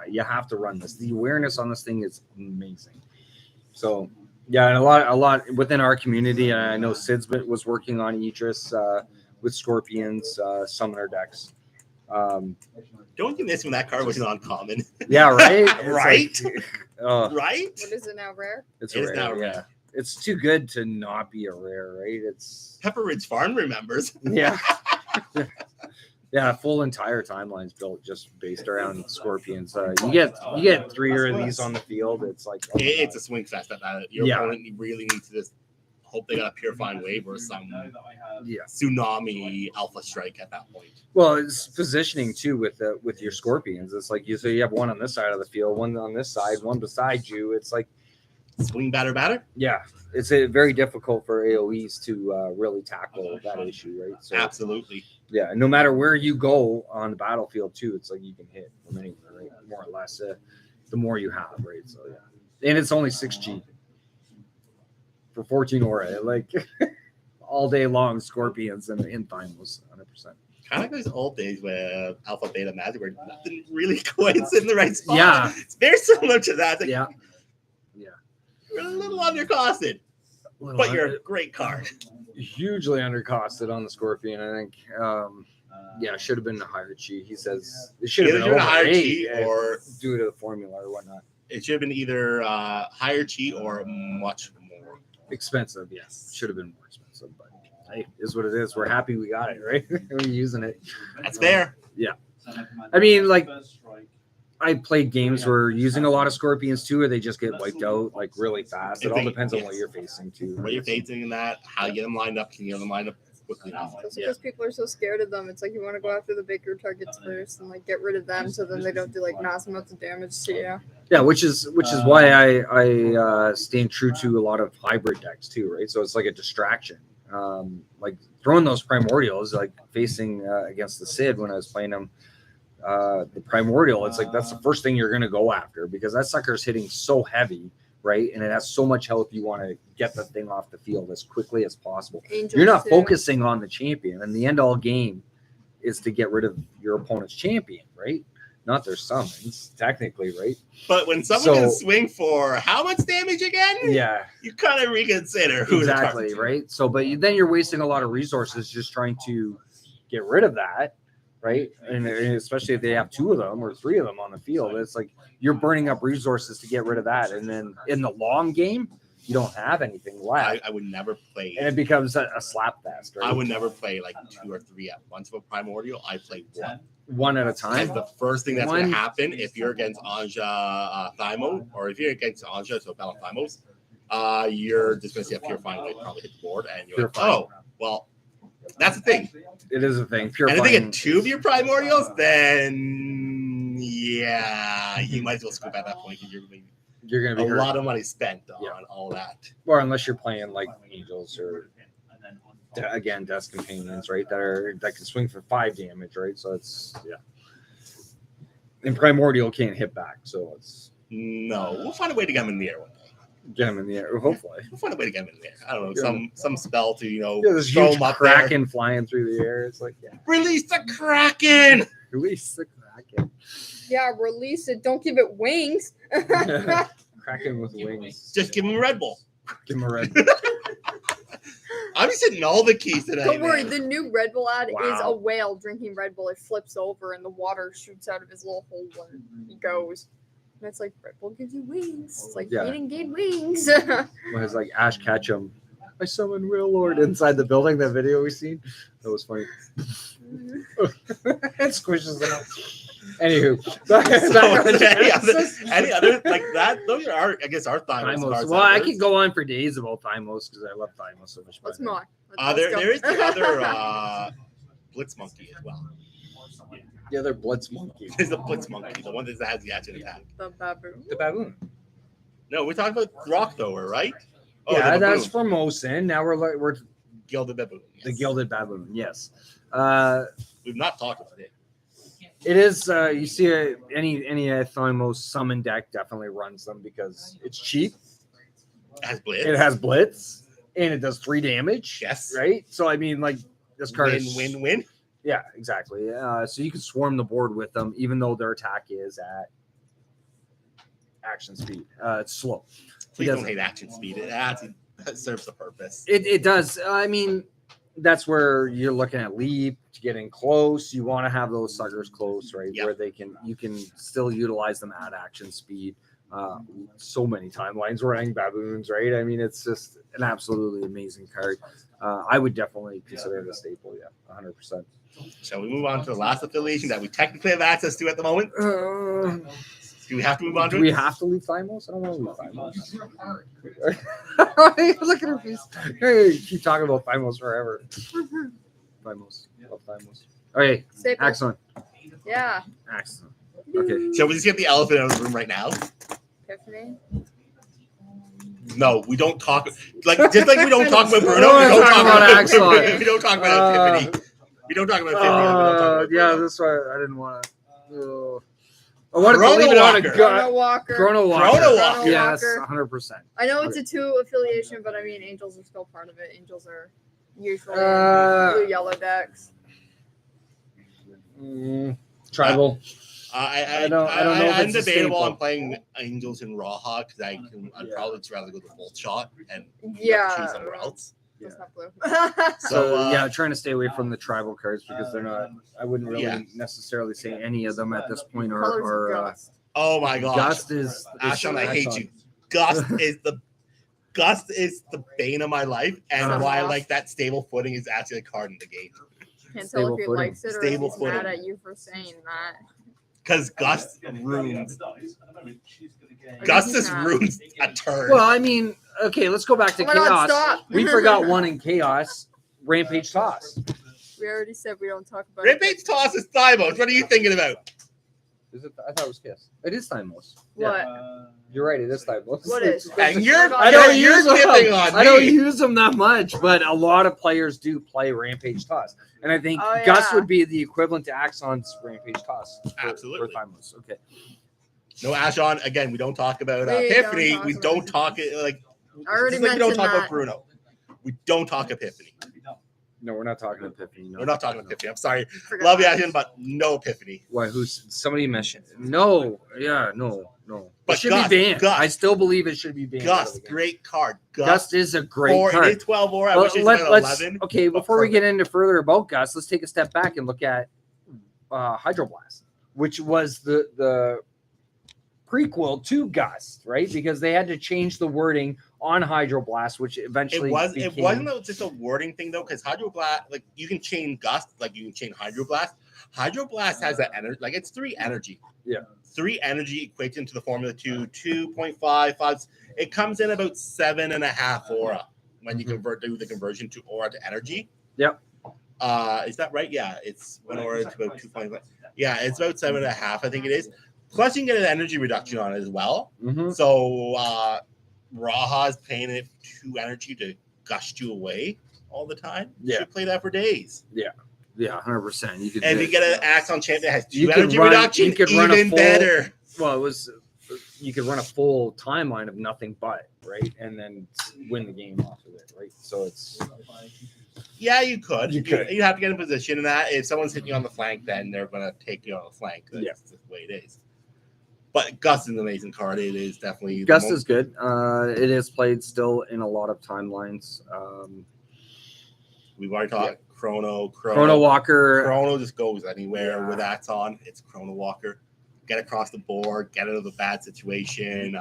you have to run this. The awareness on this thing is amazing. So and a lot within our community. I know Sid's was working on Idris with Scorpions summoner decks. Don't you miss when that card was uncommon? Yeah, right. Right? Right? What is it now, rare? It's It is rare. now rare. Yeah, it's too good to not be a rare, right? It's Pepper Ridge Farm remembers. yeah. Full entire timeline's built just based around Scorpions. You get 3 of these on the field. It's like It's a swing fest at that. Your opponent really needs to just hope they got a purifying wave or some tsunami alpha strike at that point. Well, it's positioning too with your Scorpions. It's like you have one on this side of the field, one on this side, one beside you. It's like swing batter. Yeah, it's very difficult for AOEs to really tackle that issue, right? So, absolutely. Yeah, and no matter where you go on the battlefield too, it's like you can hit from anywhere, right? More or less, the more you have, right? So and it's only 6G for 14 aura, like all day long. Scorpions and in Thymos, 100%. Kind of like those old days where Alpha Beta Magic where nothing really quite in the right spot. Yeah, it's very similar to that. Like, yeah. You're a little undercosted, but you're a great card. Hugely undercosted on the Scorpion, I think. Should have been a higher chi. He says it should have been over a higher 8 chi or due to the formula or whatnot. It should have been either higher chi or much more expensive. Yes, should have been more expensive, but hey, is what it is. We're happy we got it, right? We're using it. That's fair. I mean, like, I played games where using a lot of Scorpions too, or they just get wiped out like really fast. It all depends on what you're facing too. What you're facing in that, how you get them lined up, can you get them lined up quickly enough? Because people are so scared of them. It's like you want to go after the bigger targets first and like get rid of them so then they don't do like mass amounts of damage to you. Yeah, which is why I stand true to a lot of hybrid decks too, right? So it's like a distraction. Like throwing those primordials, like facing against the Sid when I was playing them. The primordial, it's like that's the first thing you're going to go after because that sucker's hitting so heavy, right? And it has so much health. You want to get the thing off the field as quickly as possible. You're not focusing on the champion, and the end all game is to get rid of your opponent's champion, right? Not their summons, technically, right? But when someone can swing for how much damage again? Yeah, you kind of reconsider who exactly, right? So, but then you're wasting a lot of resources just trying to get rid of that. Right. And especially if they have 2 of them or 3 of them on the field, it's like you're burning up resources to get rid of that. And then in the long game, you don't have anything left. I would never play. And it becomes a slap fest. Right? I would never play like 2 or 3 at once of a primordial. I play one at a time. And the first thing that's going to happen if you're against Anja Thymo, or if you're against Anja, so Battle Thymos, you're just going to see a purifying wave probably hit the board. And you're like, oh, well. That's the thing. It is a thing. And if they get 2 of your primordials, then you might as well scoop at that point because you're going to be a lot of money spent on all that. Or unless you're playing like angels or again Death Companions, right? That can swing for 5 damage, right? So it's and primordial can't hit back, so it's we'll find a way to get them in the air one day. Get him in the air, hopefully. We'll find a way to get him in the air. I don't know, some spell to, this huge kraken flying through the air. It's like, release the kraken! Release the kraken. Yeah, release it. Don't give it wings. Kraken with wings. Just give him a Red Bull. Give him a Red Bull. I'm just hitting all the keys today. Don't worry, the new Red Bull ad is a whale drinking Red Bull. It flips over and the water shoots out of his little hole where he goes. it's like Red Bull gives you wings. It's like Yeah. eating gain wings. When it's like Ash Ketchum, I summon Real Lord inside the building. That video we seen, that was funny. It squishes them. Anywho, any other like that? Those are I guess our Thymos Thymos. cards. Well, I could go on for days about Thymos because I love Thymos so much. What's more? Let's There, go. there is the other Blitz Monkey as well. The other Blitz Monkey. There's the Blitz Monkey, the one that has the action attack. The baboon. The baboon. No, we're talking about Rock Thrower, right? Oh, Yeah, the that's baboon. for Mosin. Now we're Gilded Baboon. the Yes. Gilded Baboon. Yes. We've not talked about it. It is. You see, any Thymos summon deck definitely runs them because it's cheap. It has Blitz. It has Blitz and it does 3 damage. Yes. Right. So I mean, like this card is Win. Yeah, exactly. So you can swarm the board with them, even though their attack is at action speed. It's slow. Please He don't doesn't. hate action speed. That serves the purpose. It does. I mean, that's where you're looking at leap to get in close. You want to have those suckers close, right? Yep. Where you can still utilize them at action speed. So many timelines running baboons, right? I mean, it's just an absolutely amazing card. I would definitely consider it a staple. Yeah, 100%. Shall we move on to the last affiliation that we technically have access to at the moment? Do we have to move on to Do we it? have to leave Thymos? I don't want to leave Thymos. Look at her face. Hey, keep talking about Thymos forever. Thymos. Love Thymos. Okay, Staple. excellent. Yeah. Excellent. Okay. Shall we just get the elephant out of the room right now? Epiphany. No, we don't talk like just like we don't talk about Bruno. We We don't don't talk talk about about Axon. We don't talk about Epiphany. We don't talk about Epiphany. We don't talk about Yeah, Bruno. that's why I didn't want to. I wanted to Chrono leave it on a Walker. Chrono gut. Walker. Chrono Walker. Chrono Walker. Yes, Walker. 100%. I know it's a 2 affiliation, but I mean, Angels are still part of it. Angels are usually blue yellow decks. Tribal. I don't know if I'm it's a debatable staple. on playing Angels in Raha because I'd probably just rather go the full shot and Yeah. choose somewhere else. That's not blue. So yeah, trying to stay away from the tribal cards because they're not. I wouldn't really Yeah. necessarily say any of them at this point Colors of are. Gust. Oh my gosh. Gust is Ashon, I hate you. Gust is the bane of my life, and Uh-huh. why I like that stable footing is actually a card in the game. Can't Stable tell if he footing. likes it or Stable if he's mad footing. at you for saying that. Because Gust ruins. I Gust he's just not. ruins a turn. Well, I mean, okay, let's go back to Oh my God, chaos. stop. We forgot one in chaos. Rampage toss. We already said we don't talk about Rampage toss is Thymos. What are you thinking about? Is it? I thought it was Kiss. It is Thymos. What? You're right. It is Thymos. What is? And you're I don't you're use them. dipping on me. I don't use them that much, but a lot of players do play Rampage Toss. And I think Oh, Gus yeah. would be the equivalent to Axon's Rampage Toss. Absolutely. For Thymos. Okay. No, Ashon. Again, we don't talk about We don't Epiphany. talk We about don't it. talk it like. I already just like we don't mentioned talk about that. Bruno. We don't talk Epiphany. No, we're not talking Epiphany. No. We're not talking Epiphany. I'm sorry. Forgot Love you, that. Ashon, but no Epiphany. Why? Who's somebody mentioned? No. Yeah. No. But it should Gus, be banned. Gus. I still believe it should be banned. out of Gus, the game. great card. Gus is a great Or card. it is 12 or I Well, wish it let's- was 11. okay, but before we get perfect. into further about Gus, let's take a step back and look at Hydroblast, which was the prequel to Gus, right? Because they had to change the wording on Hydroblast, which eventually It wasn't just a wording thing though, because Hydroblast, like you can chain Gust, like you can chain Hydroblast. Hydroblast has that energy, like it's 3 energy. Yeah. 3 energy equates into the formula 2.55. It comes in about 7.5 aura when you do the conversion to aura to energy. Yep. Is that right? Yeah, it's 1 aura to about 2.5. Yeah, it's about 7.5, I think it is. Plus, you can get an energy reduction on it as well. Mm-hmm. So Raha is paying it 2 energy to gust you away all the time. You Yeah. should play that for days. Yeah, 100%. You could. And if you get an Axon champ that has 2 You could energy run- reduction, you could run a even full- better. Well, it was. You could run a full timeline of nothing but right, and then win the game off of it, right? So it's. Yeah, you could. You could. You have to get in position in that. If someone's hitting you on the flank, then they're going to take you on the flank. That's Yeah. the way it is. But Gus is an amazing card. It is definitely the Gus most- is good. It is played still in a lot of timelines. We've already talked Chrono Chrono Walker. Chrono just goes anywhere Yeah. with that's on. It's Chrono Walker. get across the board, get out of a bad situation,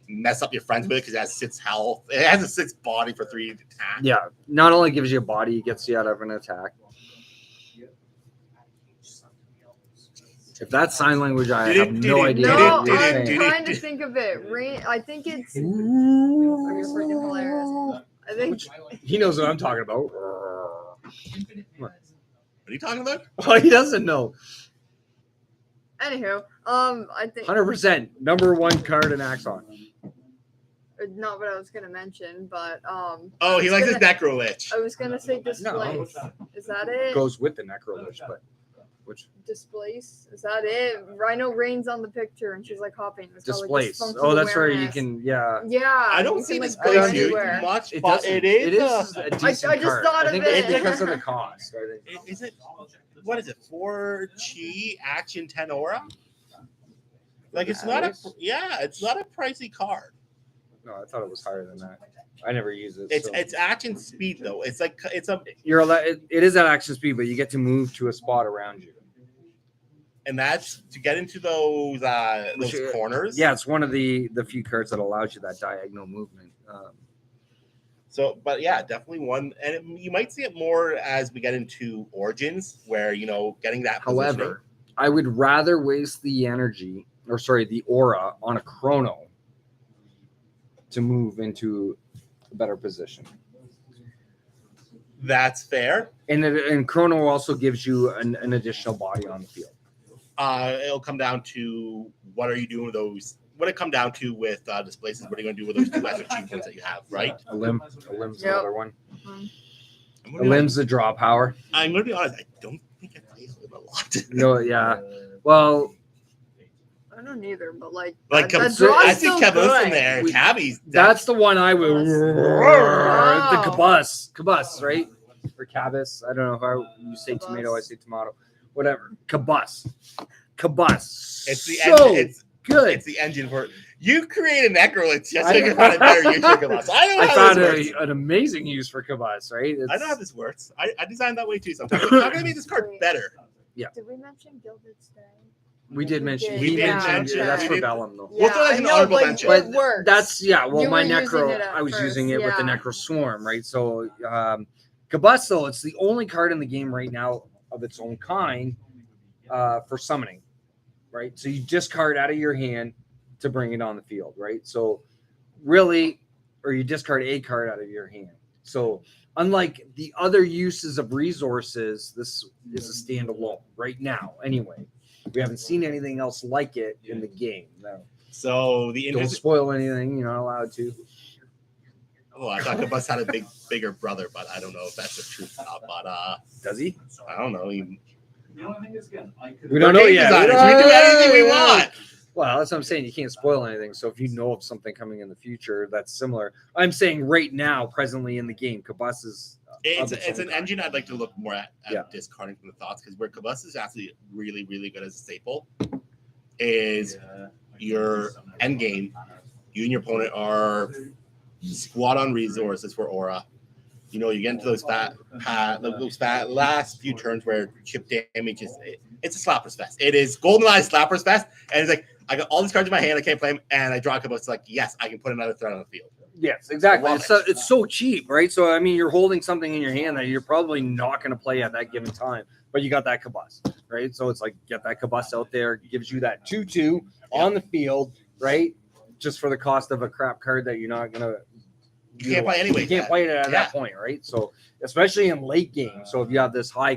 mess up your friends with it because it has 6 health. It has a 6 body for 3 attack. Yeah, not only gives you a body, it gets you out of an attack. If that's sign language, I have no idea No, what you're I'm saying. trying to think of it. I think it's. You're freaking hilarious. I think. He knows what I'm talking about. What are you talking about? Oh, he doesn't know. Anywho, I think 100% number 1 card in Axon. not what I was gonna mention, but Oh, he likes his gonna- Necro Lich. I was gonna say displace. Is that it? Goes with the Necrolich, but which Displace. Is that it? Rhino Rain's on the picture, and she's like hopping. It's called, like, displace. dysfunctional Oh, that's where you awareness. can. Yeah. Yeah. I don't you see can, this like, go place used anywhere. much, It but doesn't. it is. It is a decent I just card. thought I of think it. it's because of the cost. I think. Is it? What is it? 4 chi action 10 aura. Like it's not a it's not a pricey card. No, I thought it was higher than that. I never use it. It's action speed though. It's like it's a You're allowed. It is at action speed, but you get to move to a spot around you. and that's to get into those corners. Yeah, it's one of the few cards that allows you that diagonal movement. So, but yeah, definitely one, and you might see it more as we get into Origins, where getting that. However, I would rather waste the energy, or sorry, the aura on a chrono to move into a better position. That's fair. And chrono also gives you an additional body on the field. It'll come down to what are you doing with those. What it come down to with displaces, what are you going to do with those 2 extra achievements that you have, right? A limb's Yep. another one. I'm A gonna limb's the draw power. I'm going to be honest. I don't think I play a lot. No, yeah. Well, I don't either, but like Like that I draw's see so Kevin's in good. there. Cabby's. that's the one I would. Wow. The Cabus, right? Or Cabus. I don't know if you say tomato, I say tomato. Whatever. Cabus. It's the so it's good. It's the engine for you create an Necrolich just so I- you can find a better use for Cabas. I don't know I how found this works. an amazing use for Cabus, right? I know how this works. I designed that way too. Sometimes I'm not going to make this card better. Did we mention Gilded Stay? We did mention. We He did mentioned mention- that's we for did- Bellum though. We'll throw that I as an know, honorable but mention. it works. That's well, You my were using Necro. it at I was first, using it with the yeah. Necro Swarm, right? So Cabus though, it's the only card in the game right now of its own kind for summoning, right? So you discard out of your hand to bring it on the field, right? So really, or you discard a card out of your hand. So unlike the other uses of resources, this is a standalone right now. Anyway, we haven't seen anything else like it in the game. No. So the Don't spoil anything. You're not allowed to. Oh, I thought Cabas had a bigger brother, but I don't know if that's the truth or not. But Does he? I don't know. The only thing is, again, I could. We don't know Game yet. designers, we do anything we want. Well, that's what I'm saying. You can't spoil anything. So if you know of something coming in the future that's similar, I'm saying right now, presently in the game, Cabus is. It's an engine I'd like to look more at discarding from the thoughts, because where Cabas is actually really, really good as a staple is your end game. You and your opponent are squat on resources for aura. You get into those fat last few turns where chip damage is. It's a slapper's fest. It is GoldenEye slapper's fest, and it's like I got all these cards in my hand. I can't play them, and I draw a Cabas. It's like yes, I can put another threat on the field. Yes, exactly. Love It's so cheap, right? So I mean, you're holding something in your hand that you're probably not going to play at that given time, but you got that Cabas, right? So it's like get that Cabas out there, gives you that 2/2 on the field, right? Just for the cost of a crap card that you're not going to. You can't play anyway. You can't play it at that point, right? So especially in late game. So if you have this high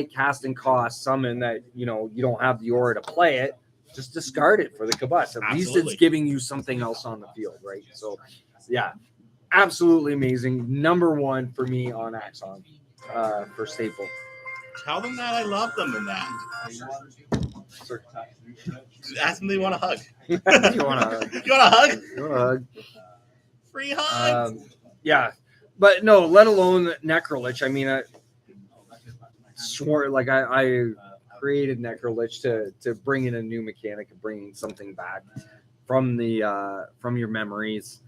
casting cost summon that you don't have the aura to play it, just discard it for the Cabas. At least Absolutely. it's giving you something else on the field, right? So yeah, absolutely amazing. Number 1 for me on Axon for staple. Tell them that I love them in that. Ask them they want a hug. You want to You want a hug? hug? Free hug. Yeah, but no, let alone Necrolich. I mean, I created Necrolich to bring in a new mechanic and bring something back from your memories.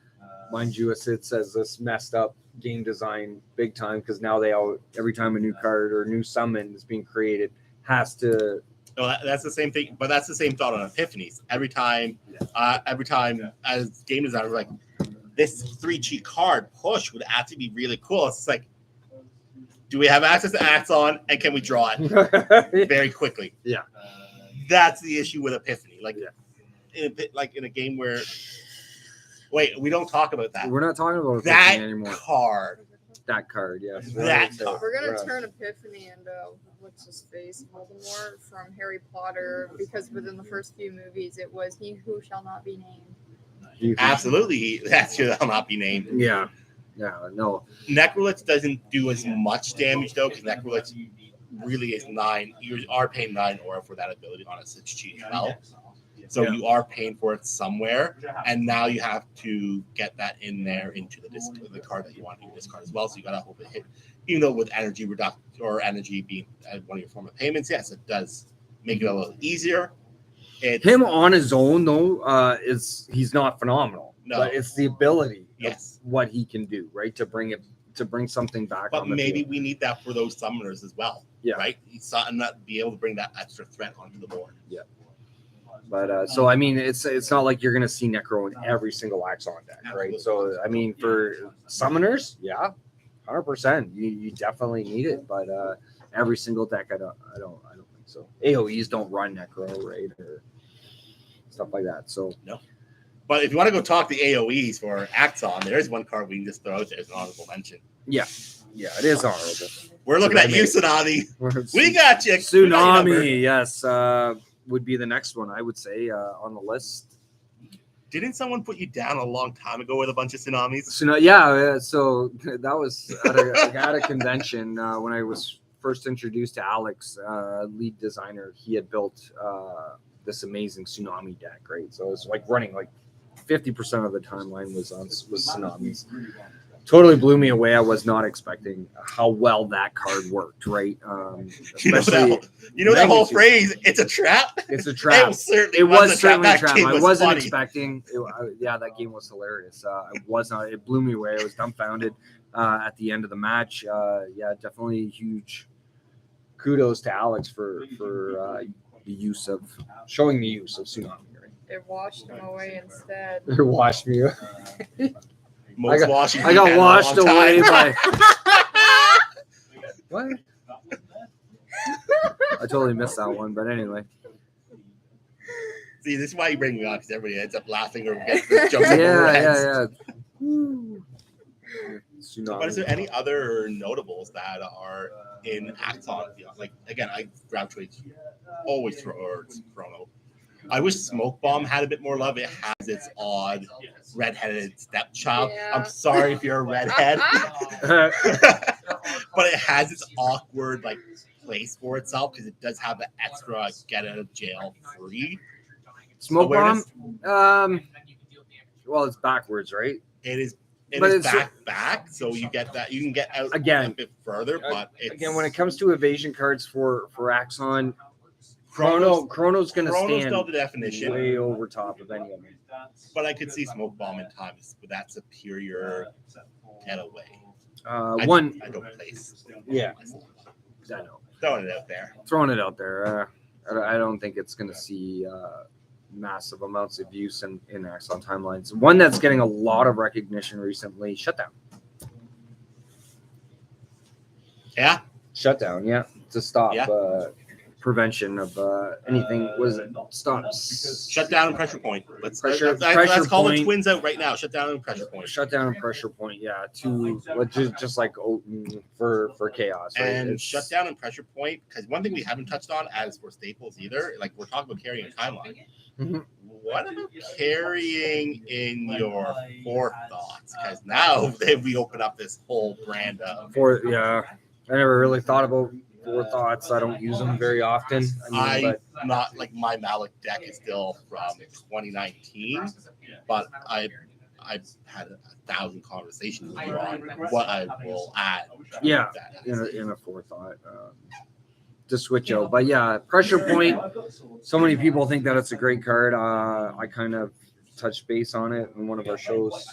Mind you, it says this messed up game design big time, because now every time a new card or new summon is being created, has to. No, that's the same thing, but that's the same thought on Epiphanies. Every time as game designers, like this 3 cheat card push would actually be really cool. It's like, do we have access to Axon and can we draw it very quickly? Yeah, that's the issue with Epiphany. Like, yeah. in a game where, wait, we don't talk about that. We're not talking about that Epiphany anymore. That card, yes. We're gonna turn Epiphany into what's his face, Voldemort from Harry Potter, because within the first few movies it was he who shall not be named. Absolutely, that shall not be named. Yeah, no. Necrolitz doesn't do as much damage though, because Necrolitz really is 9. You are paying 9 aura for that ability on a 6 cheat as well. So you are paying for it somewhere, and now you have to get that in there into the card that you want to discard as well. So you gotta hope it hit, even though with energy reduction or energy being one of your form of payments, yes, it does make it a little easier. Him on his own though, he's not phenomenal. No, but it's the ability, yes, of what he can do, right, to bring something back. But on the maybe field. we need that for those summoners as well. Yeah, right. He's not be able to bring that extra threat onto the board. Yeah. But so I mean, it's not like you're gonna see Necro in every single Axon deck, right? So I mean, for summoners, yeah, 100%, you definitely need it. But every single deck, I don't think so. AOE's don't run Necro, right, or stuff like that. So no. But if you want to go talk the AOE's for Axon, there is one card we can just throw out there as an honorable mention. Yeah, it is honorable. We're looking at you, Tsunami. We got you. Tsunami, yes. Would be the next one, I would say, on the list. Didn't someone put you down a long time ago with a bunch of tsunamis? So that was at a convention when I was first introduced to Alex, lead designer. He had built this amazing tsunami deck, right? So it's like running like 50% of the timeline was tsunamis. Totally blew me away. I was not expecting how well that card worked, right? You know that whole phrase, it's a trap? It's a trap. It was certainly a trap. I wasn't expecting. That game was hilarious. It blew me away. I was dumbfounded at the end of the match. Definitely huge kudos to Alex for showing the use of Tsunami. Right? It washed him away instead. It washed me away. I I got washed away by what? I totally missed that one, but anyway. See, this is why you bring me on, because everybody ends up laughing or gets jokes over their heads. But is there any other notables that are in Axon? Like, again, I gravitate always towards Chrono. I wish Smoke Bomb had a bit more love. It has its odd redheaded stepchild. Yeah. I'm sorry if you're a redhead. But it has its awkward place for itself because it does have the extra get out of jail free. Smoke awareness. Bomb? Well, it's backwards, right? It is. But It's back, so you get that. You can get out again a bit further, but again, when it comes to evasion cards for Axon, Chrono's going to stand still the definition way over top of any of them. But I could see Smoke Bomb in time with that superior getaway. I don't place. Yeah, I know. Throwing it out there. I don't think it's going to see massive amounts of use in Axon timelines. One that's getting a lot of recognition recently, Shutdown. Yeah. Shutdown, yeah. To stop prevention of anything. Was it stops? Shutdown and pressure point. Let's call the twins out right now. Shutdown and pressure point. Shutdown and pressure point, yeah. Just like for chaos. Right? And shutdown and pressure point, because one thing we haven't touched on as for staples either, like we're talking about carrying a timeline. Mm-hmm. What about carrying in your forethoughts? Because now we open up this whole brand of I never really thought about forethoughts. I don't use them very often. Not like my Malik deck is still from 2019, but I've had 1,000 conversations with you on what I will add. Yeah, in a forethought to switch out. But yeah, pressure point. So many people think that it's a great card. I kind of touched base on it in one of our shows.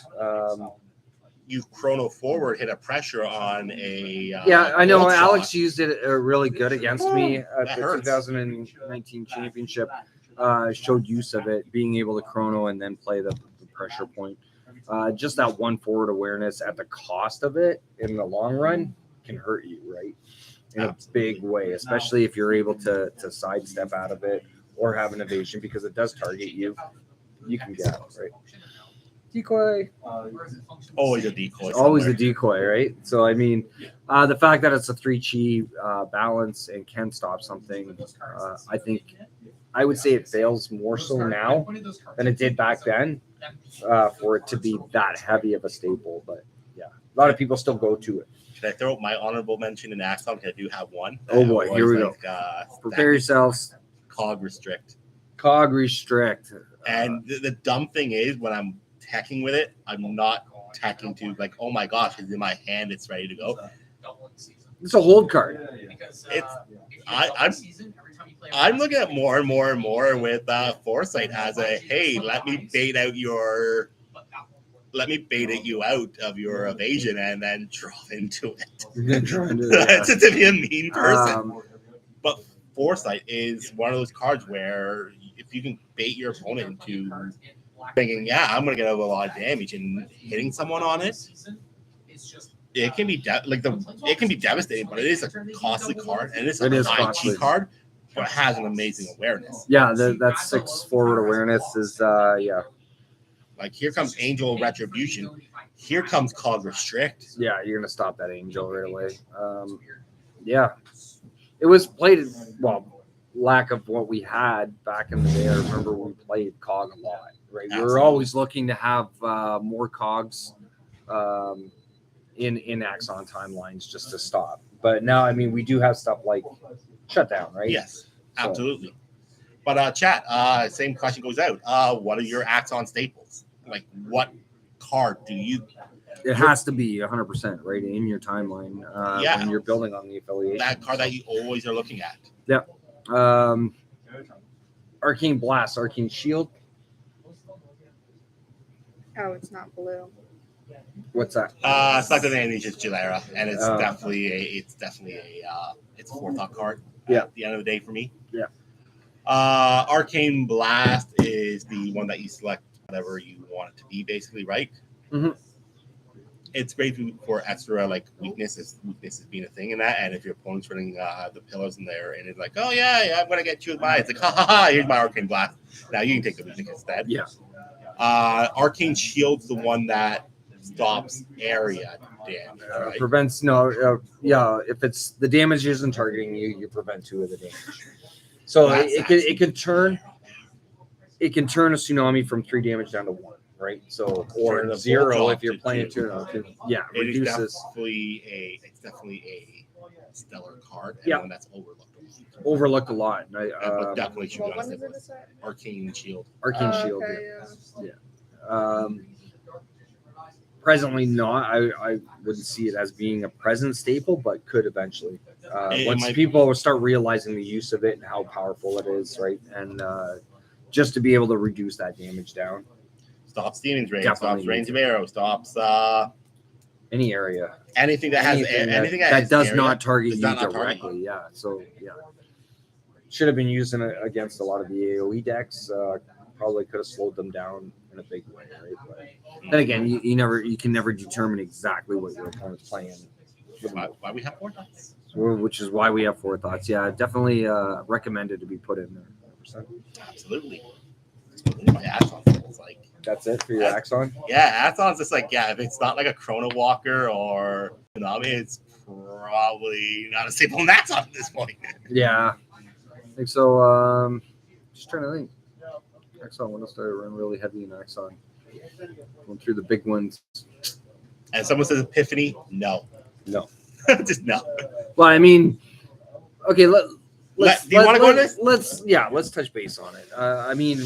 you chrono forward, hit a pressure on a Yeah, I know. gold Alex shot. used it really good against me at That the hurts. 2019 championship. Showed use of it, being able to chrono and then play the pressure point. Just that one forward awareness at the cost of it in the long run can hurt you, right? In a big way, especially if you're able to sidestep out of it or have an evasion because it does target you. You can get out, right? Decoy. Always a decoy. Always a somewhere. decoy, right? So, I mean, the fact that it's a 3 chi balance and can stop something, I would say it fails more so now than it did back then for it to be that heavy of a staple. But yeah, a lot of people still go to it. Should I throw out my honorable mention in Axon? Because I do have one. Oh boy, here we go. Prepare yourselves. Cog restrict. Cog restrict. And the dumb thing is, when I'm teching with it, I'm not teching to like, oh my gosh, it's in my hand, it's ready to go. It's a hold card. I'm looking at more and more and more with Foresight as a hey, let me bait you out of your evasion and then draw into it. To be a mean person. But Foresight is one of those cards where if you can bait your opponent into thinking, yeah, I'm going to get a lot of damage and hitting someone on it, it can be it can be devastating, but it is a costly card and it's a high cheat card, but it has an amazing awareness. Yeah, that 6 forward awareness is like here comes Angel Retribution, here comes Cog Restrict. Yeah, you're gonna stop that Angel right away. Yeah, it was played lack of what we had back in the day. I remember we played Cog a lot, right? We were always looking to have more Cogs in Axon timelines just to stop. But now, I mean, we do have stuff like Shutdown, right? Yes, absolutely. But chat, same question goes out. What are your Axon staples? Like, what card do you? It has to be 100% right in your timeline when you're building on the affiliation. That card that you always are looking at. Yeah. Arcane Blast, Arcane Shield. Oh, it's not blue. What's that? Selected Enemy is Gilera, and it's definitely a forethought card. At the end of the day, for me. Yeah. Arcane Blast is the one that you select whatever you want it to be, basically, right? Mm-hmm. It's great for extra weaknesses being a thing in that, and if your opponent's running the pillars in there, and it's like, oh yeah, I'm gonna get you with mine. It's like, ha ha ha! Here's my Arcane Blast. Now you can take the weakness instead. Yeah. Arcane Shield's the one that stops area damage. Right? Prevents if it's the damage isn't targeting you, you prevent 2 of the damage. So it can turn a tsunami from 3 damage down to 1, right? So or 0 if you're playing 2. Yeah, it reduces. It's definitely a stellar card, and one that's overlooked a lot. But definitely should What be one is it? Arcane Shield. Arcane Shield. Okay, Yeah. Presently not. I wouldn't see it as being a present staple, but could eventually. Once people start realizing the use of it and how powerful it is, right? And just to be able to reduce that damage down. Stops Demon's Range, Definitely stops Range of Arrow, stops any area. Anything that has anything that does area, not target you not directly. target. Yeah. So yeah. Should have been used against a lot of the AoE decks. Probably could have slowed them down in a big way, right? But then again, you can never determine exactly what your opponent's playing. Why we have 4 thoughts? Which is why we have 4 thoughts. Yeah, definitely recommended to be put in there. 100%. Absolutely. My Axon is like that's it for your Axon. Yeah, Axon's just like if it's not like a Chrono Walker or Tsunami, it's probably not a staple in Axon at this point. Yeah, I think so. Just trying to think. Axon, when I started running really heavy in Axon, going through the big ones. And someone says Epiphany, no, just no. Well, I mean, okay, do you want to go on this? Let's touch base on it. I mean,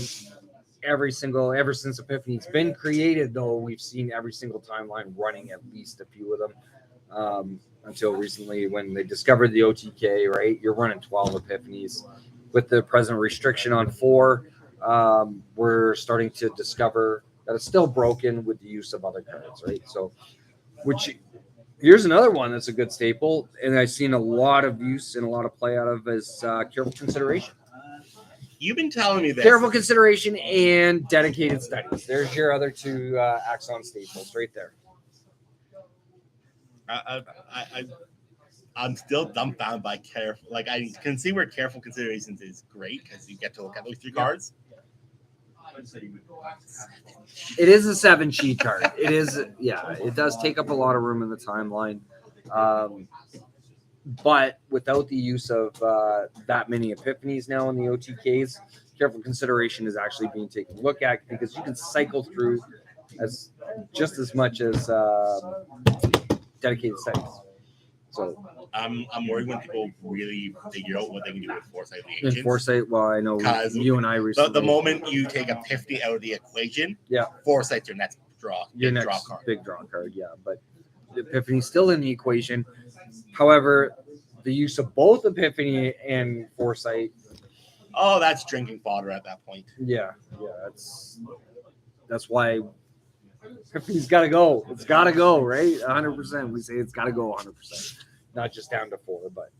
ever since Epiphany's been created, though, we've seen every single timeline running at least a few of them. Until recently, when they discovered the OTK, right? You're running 12 Epiphanies with the present restriction on 4. We're starting to discover that it's still broken with the use of other cards, right? So Which here's another one that's a good staple, and I've seen a lot of use and a lot of play out of is careful consideration. You've been telling me this. Careful consideration and dedicated studies. There's your other two Axon staples right there. I'm still dumbfounded by careful. Like I can see where careful considerations is great because you get to look at those 3 cards. It is a 7 cheat card. It is, yeah. It does take up a lot of room in the timeline, but without the use of that many epiphanies now in the OTKs, careful consideration is actually being taken a look at because you can cycle through as just as much as dedicated studies. So I'm worried when people really figure out what they can do with Foresight of the Ancients. in Foresight, well, I know you and I recently. The moment you take Epiphany out of the equation, yeah, Foresight's your next draw. Your big next draw card. big draw card, yeah. But Epiphany's still in the equation. However, the use of both Epiphany and Foresight. Oh, that's drinking fodder at that point. Yeah, that's why Epiphany's got to go. It's got to go, right? 100%. We say it's got to go 100%, not just down to 4. But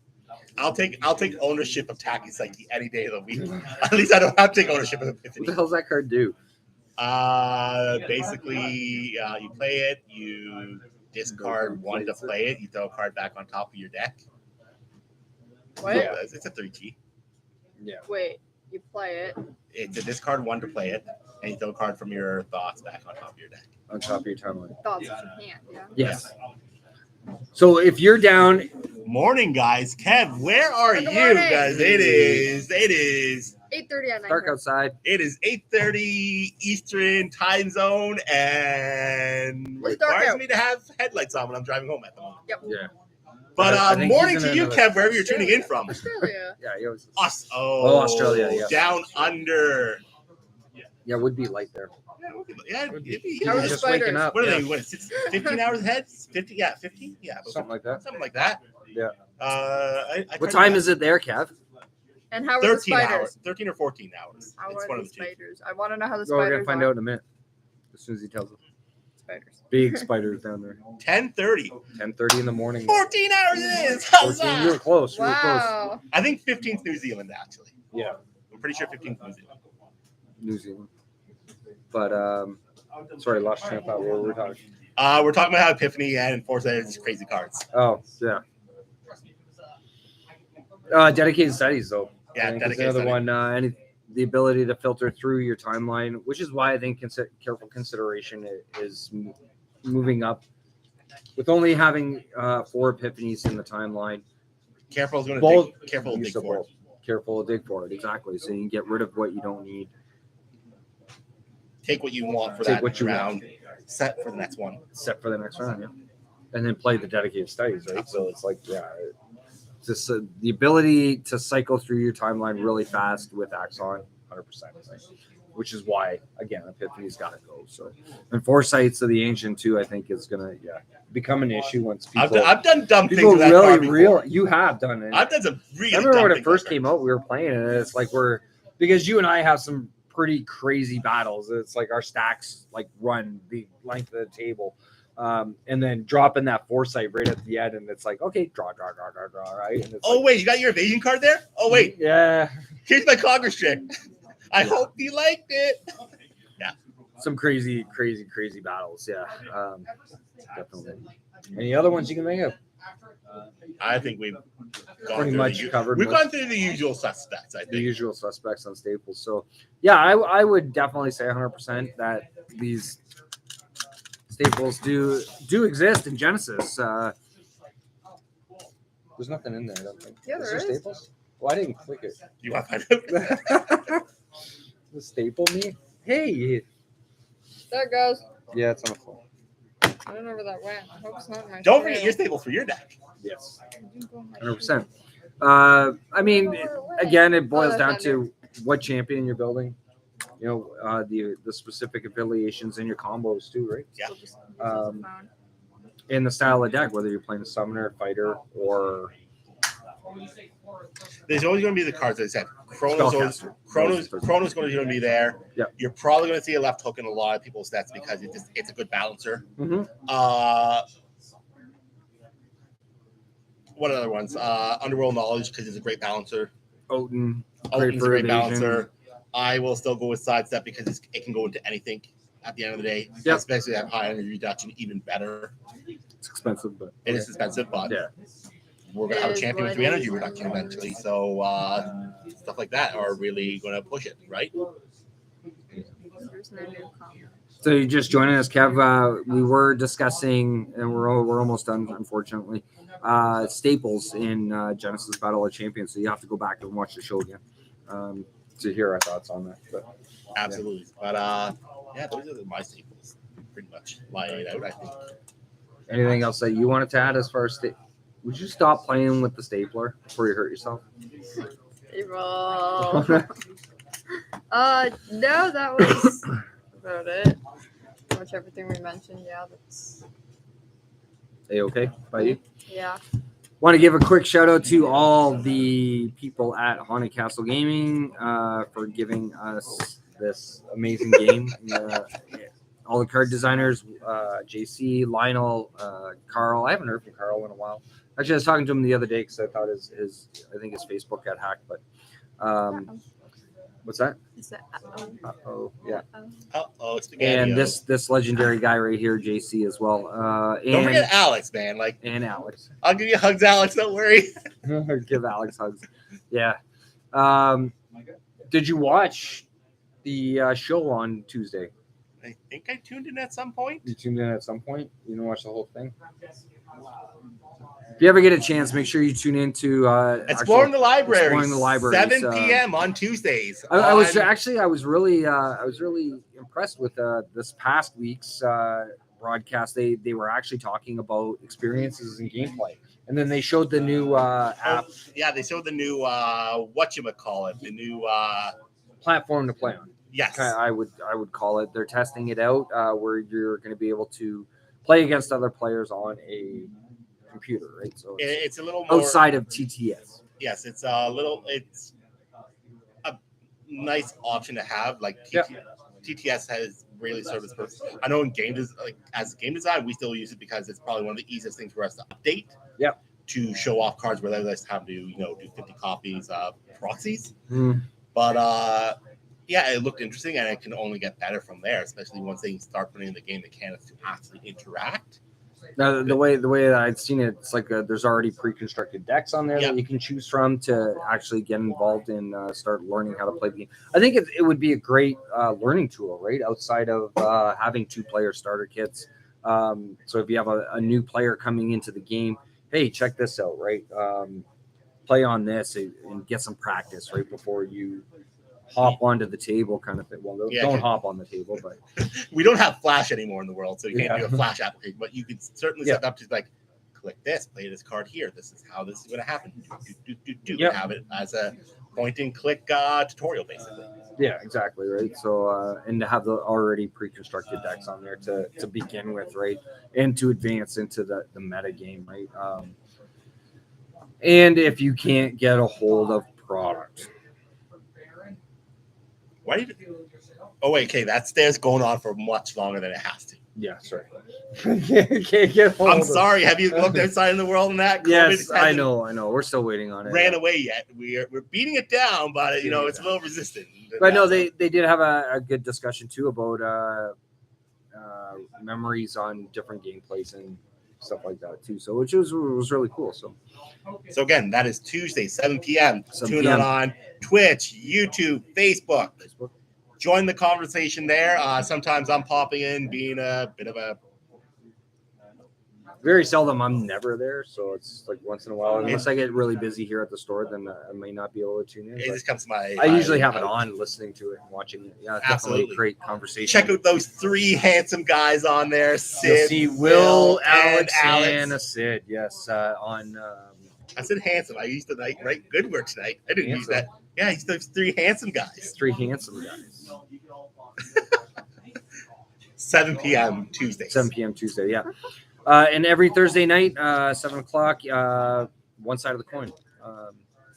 I'll take ownership of Tacky Psyche any day of the week. At least I don't have to take ownership of Epiphany. what the hell's that card do? Basically, you play it, you discard 1 to play it, you throw a card back on top of your deck. What? Yeah, it's a 3-key. Yeah. Wait, you play it. It's a discard 1 to play it, and you throw a card from your thoughts back on top of your deck. On top of your timeline. Thoughts of your hand, yeah. Yes. So if you're down, Morning, guys. Kev, where are Good you, morning. guys? It is 8:30 at night. dark outside. It is 8:30 Eastern time zone and It's dark requires out. me to have headlights on when I'm driving home at the moment. Yeah. But I think morning he's to in you, another- Kev, wherever you're tuning in from. Australia. Yeah. He always, Australia, yeah. Down under. yeah, would be light there. Yeah, it'd be How are the Just waking spiders? up. what are yeah. they? What, 15 hours ahead? 50? Yeah, 50? Yeah. Something like that. Something like that. Yeah. What time is it there, Kev? And how are the 13 spiders? hours. 13 or 14 hours. How It's are one the of the two. spiders? I want to know how the Well, we're spiders gonna find are. out in a minute. As soon as he tells us. Spiders. Big spiders down there. 10:30. 10:30 in the morning. 14 hours it is. How's 14, you that? were close. You were close. Wow. I think 15th New Zealand, actually. Yeah, I'm pretty sure 15th New Zealand. New Zealand. But sorry, lost train of thought. What were we talking? We're talking about how Epiphany and Foresight are just crazy cards. Oh, yeah. Dedicated studies, though. Yeah, I think dedicated is another study. one. The ability to filter through your timeline, which is why I think careful consideration is moving up. With only having 4 epiphanies in the timeline, Careful is going Both to dig. Careful will dig usable. for it. Careful to dig for it, exactly. So you can get rid of what you don't need. Take what you want for Take that what you round. Set for the next one. Set for the next round, yeah. And then play the dedicated studies, right? So it's like, yeah, just the ability to cycle through your timeline really fast with Axon, 100%. Right? Which is why, again, Epiphany's got to go. So, and Foresights of the Ancient too, I think is gonna, become an issue once people. I've done dumb things People with that card really before. You have done it. I've done some really I remember dumb when it things first with came out, we were playing it, and it's like because you and I have some pretty crazy battles. It's like our stacks like run the length of the table, and then dropping that Foresight right at the end, and it's like, okay, draw, right? And it's Oh like, wait, you got your evasion card there? Oh wait, yeah, here's my Congress trick. I hope you liked it. some crazy battles. Yeah, definitely. Any other ones you can think of? I think we've gone Pretty through much covered We've most. gone through the usual suspects. I The think. usual suspects on staples. So, yeah, I would definitely say 100% that these staples do exist in Genesis. There's nothing in there, I don't think. Yeah, Is there there is. staples? Well, I didn't click it. You want to find out? The staple me? Hey. There it goes. Yeah, it's on the phone. I don't know where that went. I hope it's not in my Don't forget trail. your staples for your deck. Yes. It didn't go in my 100%. I mean, again, it boils that's down not to what champion you're building. You know, the specific affiliations in your combos too, right? Yeah. Still just- Um, in the style of deck, whether you're playing a summoner, fighter, or There's always going to be the cards that I said. Chrono's going to be there. Yeah. You're probably going to see a left hook in a lot of people's sets because it's a good balancer. Mhm. what other ones? Underworld Knowledge, because it's a great balancer. Oten, Oten's a for great evasion. balancer. I will still go with Sidestep because it can go into anything at the end of the day. Yep. Especially at high energy reduction, even better. It's expensive, but It is expensive, but yeah. we're going to have a It is champion with what 3 it energy is. reduction eventually. So stuff like that are really going to push it, right? There's no new comment. So you're just joining us, Kev. We were discussing, and we're almost done, unfortunately. Staples in Genesis Battle of Champions. So you have to go back and watch the show again to hear our thoughts on that. But Absolutely. But yeah, those are my staples, pretty much. Lying out, I think. anything else that you wanted to add as far as would you stop playing with the stapler before you hurt yourself? April. No, that was about it. Pretty much everything we mentioned. Yeah, that's Okay by you? yeah. Want to give a quick shout out to all the people at Haunted Castle Gaming for giving us this amazing game. All the card designers, JC, Lionel, Carl. I haven't heard from Carl in a while. Actually, I was talking to him the other day because I thought his Facebook got hacked. But what's that? Is that, Yeah. It's spaghetti. And this legendary guy right here, JC, as well. Don't forget Alex, man. And Alex. I'll give you hugs, Alex. Don't worry. Give Alex hugs. Yeah. Did you watch the show on Tuesday? I think I tuned in at some point. You tuned in at some point? You didn't watch the whole thing? If you ever get a chance, make sure you tune into Exploring the Library. 7 p.m. on Tuesdays. I was really impressed with this past week's broadcast. They were actually talking about experiences and gameplay, and then they showed the new app. Yeah, they showed the new whatchamacallit, the new platform to play on. Yes, I would call it. They're testing it out where you're going to be able to play against other players on a computer, right? So it's a little more outside of TTS. Yes, it's a nice option to have. Like TTS has really served its purpose. I know in as game design, we still use it because it's probably one of the easiest things for us to update. Yep. To show off cards without us having to do 50 copies of proxies. Mm. But yeah, it looked interesting, and it can only get better from there, especially once they start putting in the game mechanics to actually interact. Now, the way that I'd seen it, it's like there's already pre-constructed decks on there that you can choose from to actually get involved and start learning how to play the game. I think it would be a great learning tool, right? Outside of having 2-player starter kits. So if you have a new player coming into the game, hey, check this out, right? Play on this and get some practice right before you hop onto the table kind of thing. Well, don't hop on the table, but we don't have Flash anymore in the world, so you can't do a Flash application, but you could certainly set up to like, click this, play this card here. This is how this is going to happen. Have it as a point and click tutorial, basically. Yeah, exactly, right? So, and to have the already pre-constructed decks on there to begin with, right? And to advance into the meta game, right? And if you can't get a hold of product. Why did Oh, wait, okay, that stay's going on for much longer than it has to. Yeah, sorry. Can't get hold I'm sorry. Have you looked outside in the world and that? Yes, I know. We're still waiting on it. Ran away yet? We're beating it down, but it's a little resistant. But no, they did have a good discussion too about memories on different gameplays and stuff like that too. So which was really cool. So again, that is Tuesday, 7 p.m. 7 Tune p.m. in on Twitch, YouTube, Facebook. Join the conversation there. Sometimes I'm popping in, being a bit of a. Very seldom. I'm never there, so it's like once in a while. Unless I get really busy here at the store, then I may not be able to tune in. It just comes to my. I usually have it on, listening to it and watching it. Yeah, absolutely. Definitely great conversation. Check out those 3 handsome guys on there: Sid, you'll see Will, Alex, and a Sid. Yes, on. I said handsome. I used to write good work tonight. I didn't use that. Yeah, he's those 3 handsome guys. 3 handsome guys. 7 p.m. Tuesday. 7 p.m. Tuesday, yeah. And every Thursday night, 7 o'clock, one side of the coin.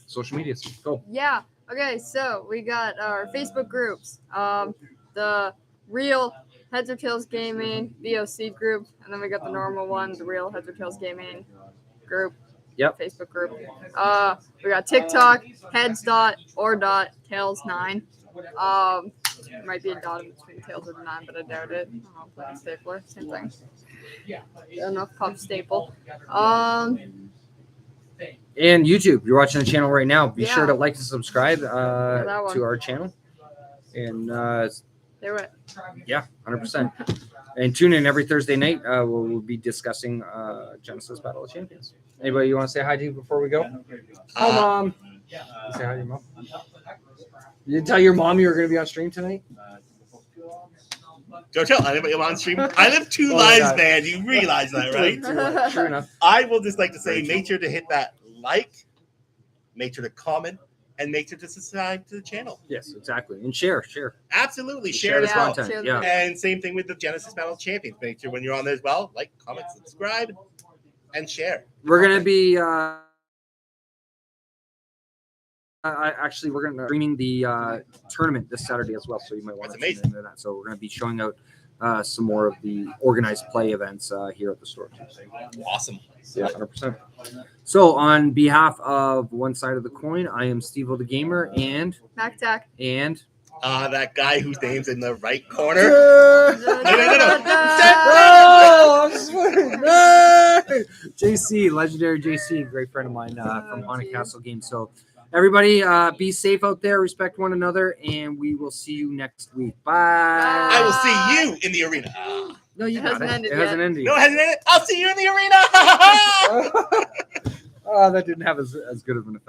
Social media. Go. Yeah. Okay, so we got our Facebook groups. The real Heads or Tails Gaming VOC group, and then we got the normal one, the real Heads or Tails Gaming group. Yep. Facebook group. We got TikTok, heads.or.tails9. Might be a dot in between tails and the 9, but I doubt it. I don't know, put a stapler, same thing. Enough pop staple. And YouTube, you're watching the channel right now. Be Yeah. sure to like and subscribe that one. to our channel. And Do it. yeah, 100%. And tune in every Thursday night. We'll be discussing Genesis Battle of Champions. Anybody you want to say hi to before we go? Hi, Mom. Say hi to your mom. You didn't tell your mom you were going to be on stream tonight? Don't tell anybody I'm on stream. I live 2 Oh my lives, God. man. You realize that, right? True enough. I will just like to say, make sure to hit that like, make sure to comment, and make sure to subscribe to the channel. Yes, exactly. And share. Absolutely, Share share it the as well. content. share the Yeah. content. And same thing with the Genesis Battle Champions. Make sure when you're on there as well, like, comment, subscribe, and share. We're going to be we're going to be streaming the tournament this Saturday as well, so you might want That's to tune amazing. into that. So we're going to be showing out some more of the organized play events here at the store. Awesome. Yeah, 100%. So on behalf of One Side of the Coin, I am Steveo the Gamer and Mack-Attack. That guy whose name's in the right corner. JC, legendary JC, great friend of mine from Haunted Castle Games. So everybody be safe out there, respect one another, and we will see you next week. Bye. I will see you in the arena. No, you It got hasn't it. ended It hasn't yet. ended No, yet. hasn't it? I'll see you in the arena. Oh, that didn't have as good of an effect.